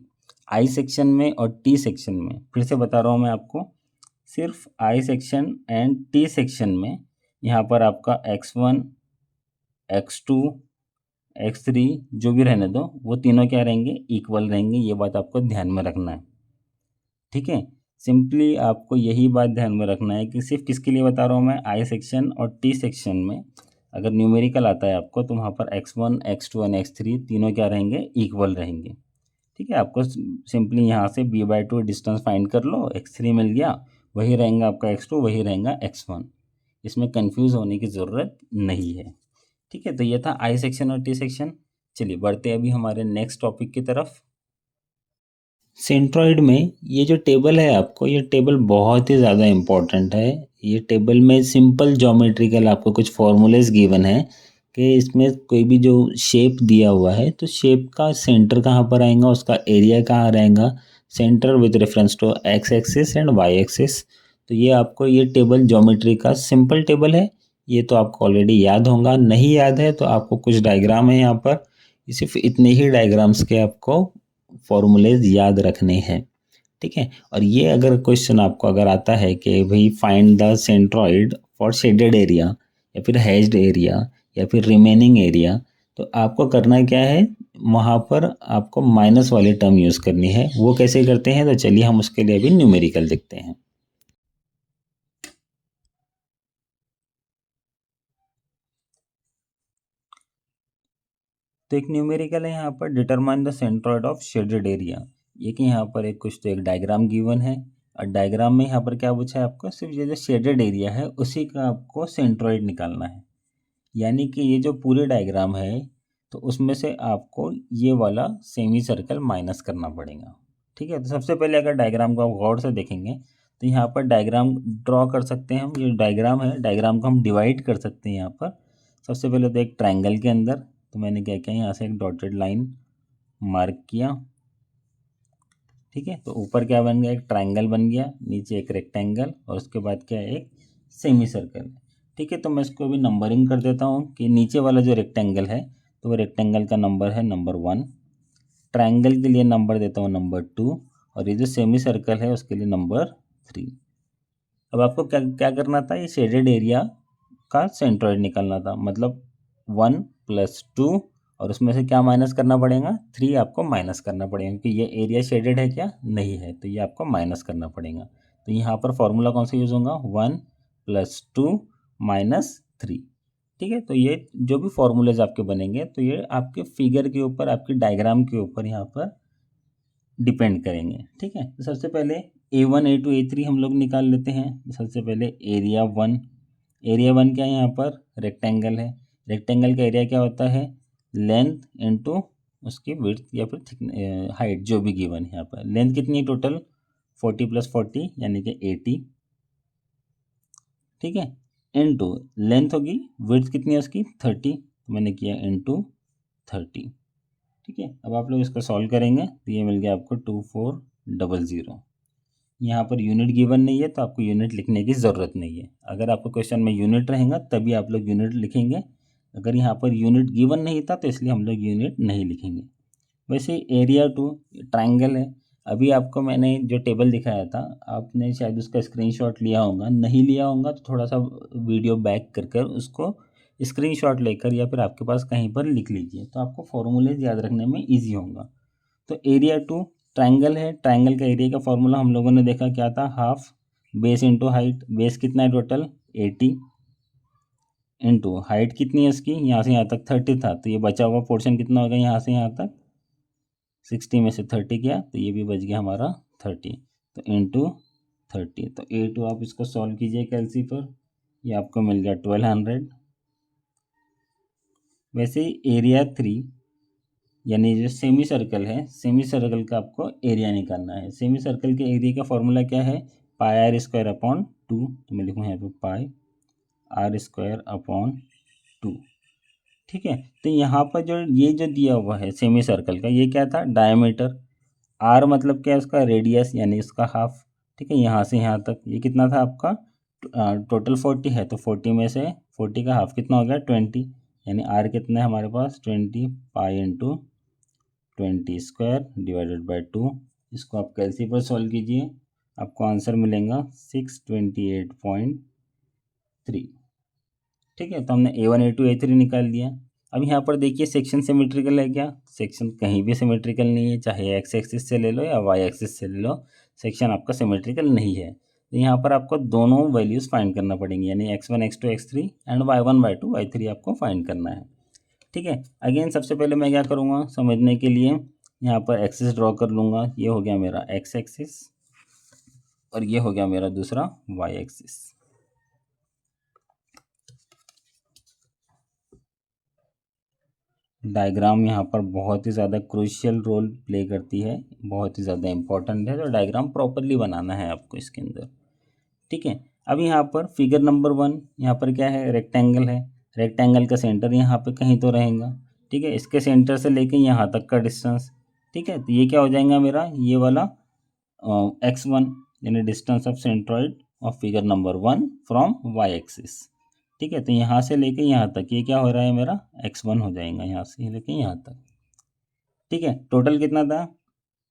I section में और टी सेक्शन में, फिर से बता रहा हूँ मैं आपको, सिर्फ I section and T section में यहाँ पर आपका x1 x2 x3 जो भी रहने दो, वो तीनों क्या रहेंगे, इक्वल रहेंगे, ये बात आपको ध्यान में रखना है। ठीक है, सिंपली आपको यही बात ध्यान में रखना है कि सिर्फ किसके लिए बता रहा हूँ मैं, आई सेक्शन और टी सेक्शन में अगर न्यूमेरिकल आता है आपको तो वहाँ पर x1 x2 एंड x3 तीनों क्या रहेंगे, इक्वल रहेंगे। ठीक है, आपको सिंपली यहाँ से b/2 डिस्टेंस फाइंड कर लो, x3 मिल गया, वही रहेगा आपका x2, वही रहेगा x1, इसमें कंफ्यूज होने की ज़रूरत नहीं है। ठीक है, तो ये था आई सेक्शन और टी सेक्शन। चलिए बढ़ते अभी हमारे नेक्स्ट टॉपिक की तरफ। सेंट्रॉइड में ये जो टेबल है आपको, ये टेबल बहुत ही ज़्यादा इम्पोर्टेंट है। ये टेबल में सिंपल ज्योमेट्रिकल आपको कुछ फॉर्मूलेज गिवन है कि इसमें कोई भी जो शेप दिया हुआ है तो शेप का सेंटर कहाँ पर आएगा, उसका एरिया कहाँ रहेगा, centre with reference to X axis and Y axis. तो ये आपको ये टेबल ज्योमेट्री का सिंपल टेबल है, ये तो आपको ऑलरेडी याद होगा। नहीं याद है तो आपको कुछ डायग्राम है यहाँ पर, सिर्फ इतने ही डायग्राम्स के आपको फॉर्मूलेज याद रखने हैं। ठीक है, और ये अगर क्वेश्चन आपको अगर आता है कि भाई find the centroid for shaded area या फिर हैज्ड एरिया या फिर रिमेनिंग एरिया, तो आपको करना क्या है, वहाँ पर आपको माइनस वाली टर्म यूज़ करनी है। वो कैसे करते हैं, तो चलिए हम उसके लिए अभी न्यूमेरिकल देखते हैं। तो एक न्यूमेरिकल है यहाँ पर, determine the centroid of shaded area. ये कि यहाँ पर एक कुछ तो एक डायग्राम गिवन है और डायग्राम में यहाँ पर क्या पूछा है आपको, सिर्फ ये जो शेडेड एरिया है उसी का आपको सेंट्रॉइड निकालना है। यानी कि ये जो पूरे डायग्राम है तो उसमें से आपको ये वाला सेमी सर्कल माइनस करना पड़ेगा। ठीक है, तो सबसे पहले अगर डायग्राम को आप गौर से देखेंगे तो यहाँ पर डायग्राम ड्रॉ कर सकते हैं हम। ये डायग्राम है, डायग्राम को हम डिवाइड कर सकते हैं यहाँ पर। सबसे पहले तो एक ट्रायंगल के अंदर, तो मैंने क्या किया, यहाँ से एक डॉटेड लाइन मार्क किया। ठीक है, तो ऊपर क्या बन गया, एक ट्राइंगल बन गया, नीचे एक रेक्टेंगल, और उसके बाद क्या है, एक सेमी सर्कल। ठीक है, तो मैं इसको अभी नंबरिंग कर देता हूँ कि नीचे वाला जो रेक्टेंगल है तो वो रेक्टेंगल का नंबर है नंबर 1, ट्राइंगल के लिए नंबर देता हूँ नंबर 2, और ये जो सेमी सर्कल है उसके लिए नंबर 3। अब आपको क्या क्या करना था, ये शेडेड एरिया का सेंट्रॉइड निकालना था, मतलब 1 + 2, और उसमें से क्या माइनस करना पड़ेगा, 3 आपको माइनस करना पड़ेगा, क्योंकि ये एरिया शेडेड है क्या, नहीं है, तो ये आपको माइनस करना पड़ेगा। तो यहाँ पर फॉर्मूला कौन सा यूज़ होगा, 1 + 2 - 3। ठीक है, तो ये जो भी फॉर्मूलेज आपके बनेंगे तो ये आपके फिगर के ऊपर, आपकी डायग्राम के ऊपर यहाँ पर डिपेंड करेंगे। ठीक है, तो सबसे पहले A1 A2 A3 हम लोग निकाल लेते हैं। सबसे पहले एरिया 1, एरिया 1 क्या है, यहाँ पर रेक्टेंगल है, रेक्टेंगल का एरिया क्या होता है, लेंथ इनटू उसकी विड्थ या फिर हाइट जो भी गिवन है। यहाँ पर लेंथ कितनी है टोटल, 40 + 40 यानी कि 80। ठीक है, इनटू लेंथ होगी, विड्थ कितनी है उसकी 30, तो मैंने किया इनटू 30। ठीक है, अब आप लोग इसको सॉल्व करेंगे तो ये मिल गया आपको 2400। यहाँ पर यूनिट गिवन नहीं है तो आपको यूनिट लिखने की ज़रूरत नहीं है। अगर आपको क्वेश्चन में यूनिट रहेगा तभी आप लोग यूनिट लिखेंगे, अगर यहाँ पर यूनिट गिवन नहीं था तो इसलिए हम लोग यूनिट नहीं लिखेंगे। वैसे एरिया 2 ट्राइंगल है, अभी आपको मैंने जो टेबल दिखाया था आपने शायद उसका स्क्रीनशॉट लिया होगा, नहीं लिया होगा तो थोड़ा सा वीडियो बैक कर कर उसको स्क्रीनशॉट लेकर या फिर आपके पास कहीं पर लिख लीजिए, तो आपको फॉर्मूलेज याद रखने में ईजी होगा। तो एरिया 2 ट्राइंगल है, ट्राइंगल का एरिया का फॉर्मूला हम लोगों ने देखा क्या था, half base into height, base कितना है टोटल 80, इंटू हाइट कितनी है इसकी, यहाँ से यहाँ तक 30 था, तो ये बचा हुआ पोर्शन कितना होगा, यहाँ से यहाँ तक 60 में से 30 गया तो ये भी बच गया हमारा 30, तो इंटू 30। तो A2 आप इसको सॉल्व कीजिए कैलसी पर, ये आपको मिल गया 1200। वैसे ही एरिया 3 यानी जो सेमी सर्कल है, सेमी सर्कल का आपको एरिया निकालना है। सेमी सर्कल के एरिया का फॉर्मूला क्या है, πr² / 2, तो मैं लिखूँ यहाँ पे πr²/2। ठीक है, तो यहाँ पर जो ये जो दिया हुआ है सेमी सर्कल का, ये क्या था, डायमीटर, आर मतलब क्या है उसका रेडियस यानी इसका हाफ। ठीक है, यहाँ से यहाँ तक ये कितना था आपका, टोटल 40 है तो 40 में से 40 का हाफ कितना हो गया 20, यानी आर कितना है हमारे पास 20, पाई इंटू 20² / 2। इसको आप कैलसी पर सॉल्व कीजिए, आपको आंसर मिलेगा 628.3। ठीक है, तो हमने A1 A2 A3 निकाल दिया। अब यहाँ पर देखिए सेक्शन सिमेट्रिकल है क्या, सेक्शन कहीं भी सिमेट्रिकल नहीं है, चाहे एक्स एक्सिस से ले लो या वाई एक्सिस से ले लो, सेक्शन आपका सिमेट्रिकल नहीं है। तो यहाँ पर आपको दोनों वैल्यूज़ फाइंड करना पड़ेंगी, यानी x1 x2 x3 and y1 y2 y3 आपको फाइंड करना है। ठीक है, अगेन सबसे पहले मैं क्या करूँगा समझने के लिए, यहाँ पर एक्सिस ड्रॉ कर लूँगा, ये हो गया मेरा एक्स एक्सिस और ये हो गया मेरा दूसरा वाई एक्सिस। डायग्राम यहाँ पर बहुत ही ज़्यादा क्रूशियल रोल प्ले करती है, बहुत ही ज़्यादा इंपॉर्टेंट है, तो डायग्राम प्रॉपरली बनाना है आपको इसके अंदर। ठीक है, अब यहाँ पर फिगर नंबर 1, यहाँ पर क्या है, रेक्टेंगल है, रेक्टेंगल का सेंटर यहाँ पे कहीं तो रहेगा। ठीक है, इसके सेंटर से लेके यहाँ तक का डिस्टेंस। ठीक है, तो ये क्या हो जाएगा मेरा, ये वाला x1 यानी distance of centroid of figure number 1 from y axis. ठीक है, तो यहाँ से लेके यहाँ तक ये क्या हो रहा है मेरा x1 हो जाएगा, यहाँ से लेके यहाँ तक। ठीक है, टोटल कितना था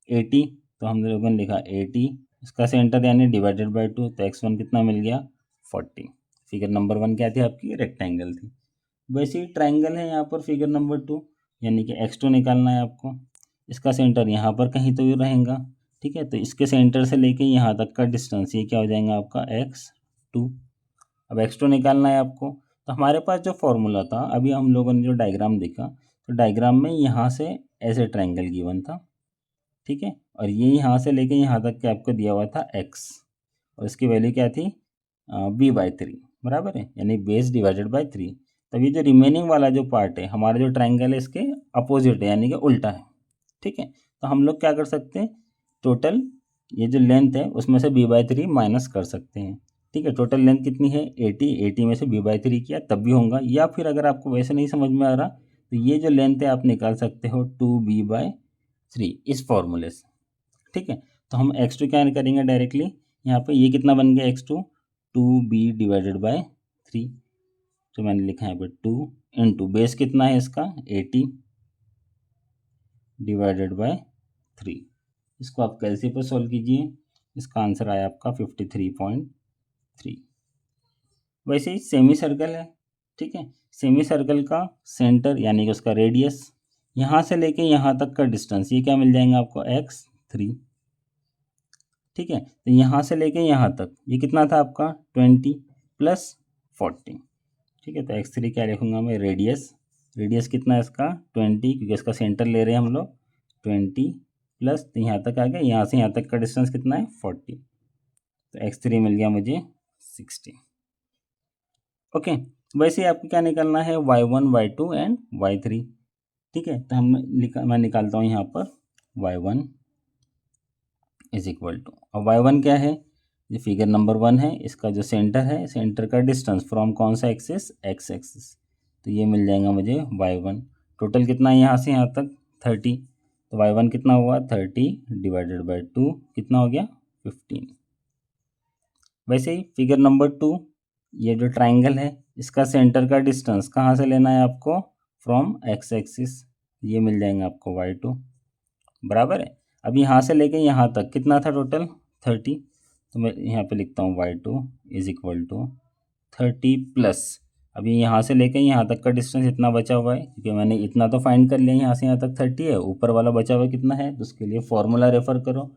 80, तो हम लोगों ने लिखा 80, इसका सेंटर यानी डिवाइडेड बाय 2, तो x1 कितना मिल गया 40। फिगर नंबर 1 क्या थी आपकी, रेक्टेंगल थी। वैसे ही ट्राइंगल है यहाँ पर फिगर नंबर 2, यानी कि x2 निकालना है आपको, इसका सेंटर यहाँ पर कहीं तो भी रहेगा। ठीक है, तो इसके सेंटर से लेके यहाँ तक का डिस्टेंस ये क्या हो जाएगा आपका x2। अब x2 निकालना है आपको, तो हमारे पास जो फॉर्मूला था अभी हम लोगों ने जो डायग्राम देखा, तो डायग्राम में यहाँ से ऐसे ट्राइंगल गिवन था। ठीक है, और ये यहाँ से लेके यहाँ तक के आपको दिया हुआ था x, और इसकी वैल्यू क्या थी b/3 बराबर है, यानी बेस डिवाइडेड बाय 3। तब ये जो रिमेनिंग वाला जो पार्ट है हमारा जो ट्राइंगल है इसके अपोजिट है, यानी कि उल्टा है। ठीक है, तो हम लोग क्या कर सकते हैं, टोटल ये जो लेंथ है उसमें से b/3 माइनस कर सकते हैं। ठीक है, टोटल लेंथ कितनी है 80, 80 में से b/3 किया तब भी होगा, या फिर अगर आपको वैसे नहीं समझ में आ रहा तो ये जो लेंथ है आप निकाल सकते हो 2b/3 इस फॉर्मूले से। ठीक है, तो हम x2 क्या करेंगे डायरेक्टली यहाँ पे, ये कितना बन गया x2, 2b डिवाइडेड बाय 3। तो मैंने लिखा है यहाँ पे 2 इंटू बेस कितना है इसका 80 डिवाइडेड बाय 3। इसको आप कैलसी पर सॉल्व कीजिए, इसका आंसर आया आपका 53.3। वैसे ही सेमी सर्कल है, ठीक है। सेमी सर्कल का सेंटर यानी कि उसका रेडियस, यहाँ से लेके यहाँ तक का डिस्टेंस, ये क्या मिल जाएगा आपको x3, ठीक है। तो यहाँ से लेके यहाँ तक ये कितना था आपका 20 प्लस 40, ठीक है। तो x3 क्या लिखूंगा मैं, रेडियस कितना है इसका 20, क्योंकि इसका सेंटर ले रहे हैं हम लोग 20 प्लस, तो यहाँ तक आ गया, यहाँ से यहाँ तक का डिस्टेंस कितना है 40, तो x3 मिल गया मुझे 60। ओके, वैसे ही आपको क्या निकालना है y1 y2 एंड y3, ठीक है। तो मैं निकालता हूँ यहाँ पर y1 इज इक्वल टू, अब y1 क्या है, ये फिगर नंबर 1 है, इसका जो सेंटर है, सेंटर का डिस्टेंस फ्रॉम कौन सा एक्सिस, x एक्सिस, तो ये मिल जाएगा मुझे y1। टोटल कितना है यहाँ से यहाँ तक 30, तो y1 कितना हुआ 30 डिवाइडेड बाय 2 कितना हो गया 15। वैसे ही फिगर नंबर 2, ये जो ट्राइंगल है इसका सेंटर का डिस्टेंस कहाँ से लेना है आपको, फ्रॉम x एक्सिस, ये मिल जाएगा आपको y2 बराबर है। अब यहाँ से लेके यहाँ तक कितना था टोटल 30, तो मैं यहाँ पे लिखता हूँ y2 is equal to 30 plus, अभी यहाँ से लेके यहाँ तक का डिस्टेंस इतना बचा हुआ है, क्योंकि मैंने इतना तो फाइंड कर लिया, यहाँ से यहाँ तक 30 है, ऊपर वाला बचा हुआ कितना है, तो उसके लिए फॉर्मूला रेफर करो।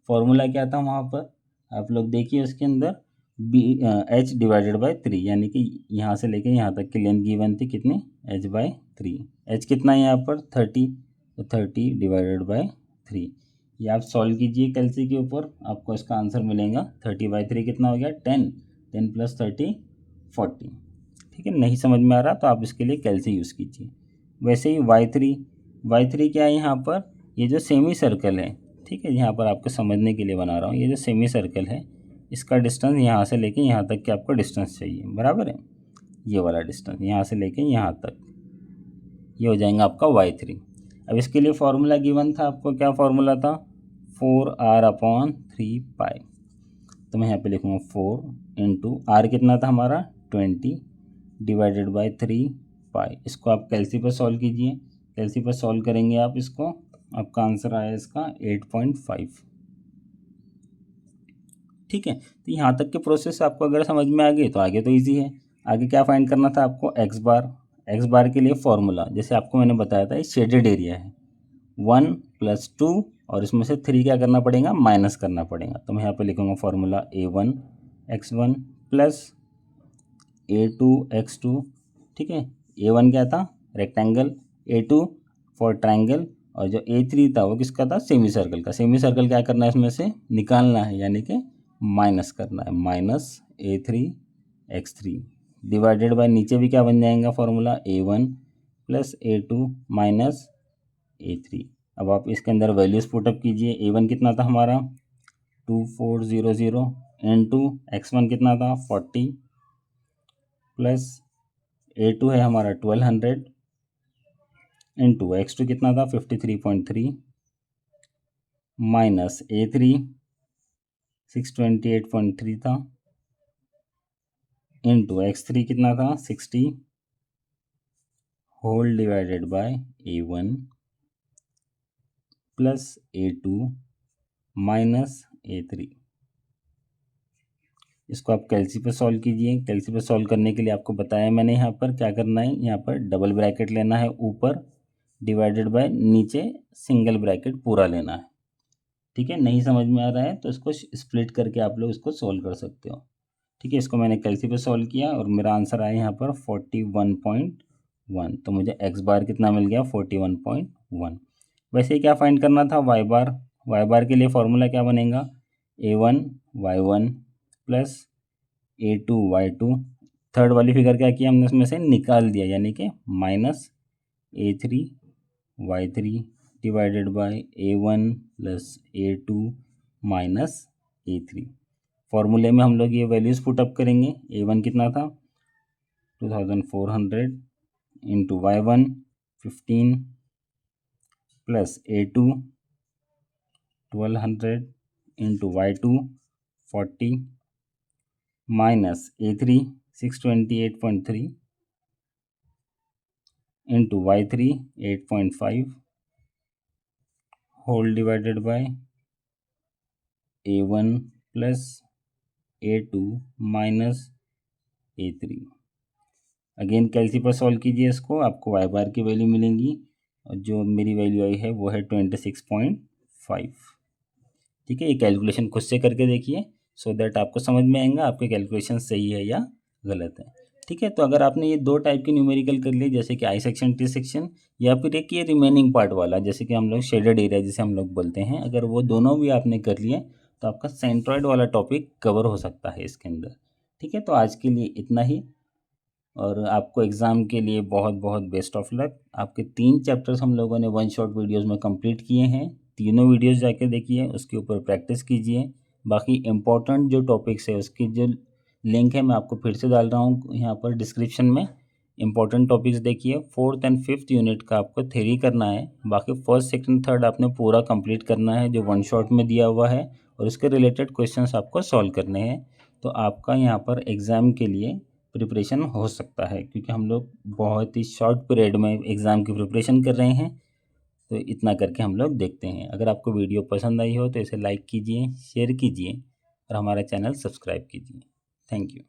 फॉर्मूला क्या था वहाँ पर, आप लोग देखिए उसके अंदर h डिवाइडेड बाय 3, यानी कि यहाँ से लेके यहाँ तक की लेंथ गिवन थी कितनी h बाय 3, h कितना है यहाँ पर 30, तो 30 डिवाइडेड बाय 3। ये आप सॉल्व कीजिए कैलसी के ऊपर, आपको इसका आंसर मिलेगा 30/3 कितना हो गया 10 प्लस 30 40, ठीक है। नहीं समझ में आ रहा तो आप इसके लिए कैलसी यूज़ कीजिए। वैसे ही y3 क्या है यहाँ पर, ये जो सेमी सर्कल है, ठीक है, यहाँ पर आपको समझने के लिए बना रहा हूँ, ये जो सेमी सर्कल है इसका डिस्टेंस यहाँ से लेके यहाँ तक के आपको डिस्टेंस चाहिए बराबर है, ये वाला डिस्टेंस यहाँ से लेके यहाँ तक, ये हो जाएगा आपका y3। अब इसके लिए फॉर्मूला गिवन था आपको, क्या फॉर्मूला था 4r/3π, तो मैं यहाँ पे लिखूँगा 4 इंटू r कितना था हमारा 20 डिवाइडेड बाय 3π। इसको आप कैलसी पर सॉल्व कीजिए, कैलसी पर सॉल्व करेंगे आप इसको, आपका आंसर आया इसका 8.5, ठीक है। तो यहाँ तक के प्रोसेस आपको अगर समझ में आ गए तो आगे तो इजी है। आगे क्या फाइंड करना था आपको, एक्स बार के लिए फॉर्मूला, जैसे आपको मैंने बताया था ये शेडेड एरिया है 1 + 2 और इसमें से 3 क्या करना पड़ेगा, माइनस करना पड़ेगा। तो मैं यहाँ पे लिखूँगा formula A1 x1 plus A2 x2, ठीक है। A1 क्या था रेक्टेंगल, A2 फॉर ट्राइंगल, और जो A3 था वो किसका था, सेमी सर्कल का। सेमी सर्कल क्या करना है इसमें से निकालना है, यानी कि माइनस करना है, -A3 x3 डिवाइडेड बाय नीचे भी क्या बन जाएगा formula A1 plus A2 minus A3। अब आप इसके अंदर वैल्यूज पुटअप कीजिए, A1 कितना था हमारा 2400 इंटू x1 कितना था 40 प्लस A2 है हमारा 1200 इंटू x2 कितना था 53.3 माइनस A3 628.3 था इंटू x3 कितना था 60 whole divided by A1 plus A2 minus A3। इसको आप कैलसी पे सॉल्व कीजिए। कैलसी पे सॉल्व करने के लिए आपको बताया मैंने यहाँ पर क्या करना है, यहाँ पर डबल ब्रैकेट लेना है ऊपर डिवाइडेड बाय नीचे सिंगल ब्रैकेट पूरा लेना है, ठीक है। नहीं समझ में आ रहा है तो इसको स्प्लिट करके आप लोग इसको सॉल्व कर सकते हो, ठीक है। इसको मैंने कैलसी पे सॉल्व किया और मेरा आंसर आया यहाँ पर 41.1, तो मुझे एक्स बार कितना मिल गया 41.1। वैसे ही क्या फाइंड करना था वाई बार के लिए फॉर्मूला क्या बनेगा A1 y1 plus A2 y2, third वाली फिगर क्या किया हमने उसमें से निकाल दिया, यानी कि -A3 y3 divided by A1 plus A2 minus A3। फॉर्मूले में हम लोग ये वैल्यूज़ पुटअप करेंगे। A1 कितना था 2400 into y1 15 plus A2 1200 into y2 40 minus a3 628.3 into y3 8.5 whole divided by a1 plus a2 minus a3। Again कैलसी पर सॉल्व कीजिए इसको, आपको y बार की वैल्यू मिलेंगी और जो मेरी वैल्यू आई है वो है 26.5। ठीक है, ये कैलकुलेशन खुद से करके देखिए सो दैट आपको समझ में आएगा आपके कैलकुलेशन सही है या गलत है। ठीक है, तो अगर आपने ये दो टाइप के न्यूमेरिकल कर लिए जैसे कि आई सेक्शन टी सेक्शन या फिर एक ये रिमेनिंग पार्ट वाला जैसे कि हम लोग शेडेड एरिया जिसे हम लोग बोलते हैं, अगर वो दोनों भी आपने कर लिए तो आपका सेंट्रॉइड वाला टॉपिक कवर हो सकता है इसके अंदर। ठीक है, तो आज के लिए इतना ही और आपको एग्ज़ाम के लिए बहुत बहुत बेस्ट ऑफ लक। आपके 3 चैप्टर्स हम लोगों ने वन शॉट वीडियोस में कंप्लीट किए हैं, तीनों वीडियोस जाके देखिए, उसके ऊपर प्रैक्टिस कीजिए। बाकी इम्पोर्टेंट जो टॉपिक्स है उसकी जो लिंक है मैं आपको फिर से डाल रहा हूँ यहाँ पर डिस्क्रिप्शन में। इम्पोर्टेंट टॉपिक्स देखिए, 4th एंड 5th यूनिट का आपको थ्योरी करना है, बाकी 1st, 2nd, 3rd आपने पूरा कंप्लीट करना है जो वन शॉट में दिया हुआ है और उसके रिलेटेड क्वेश्चंस आपको सॉल्व करने हैं। तो आपका यहाँ पर एग्ज़ाम के लिए प्रिपरेशन हो सकता है क्योंकि हम लोग बहुत ही शॉर्ट पीरियड में एग्ज़ाम की प्रिपरेशन कर रहे हैं। तो इतना करके हम लोग देखते हैं। अगर आपको वीडियो पसंद आई हो तो इसे लाइक कीजिए, शेयर कीजिए और हमारा चैनल सब्सक्राइब कीजिए। Thank you.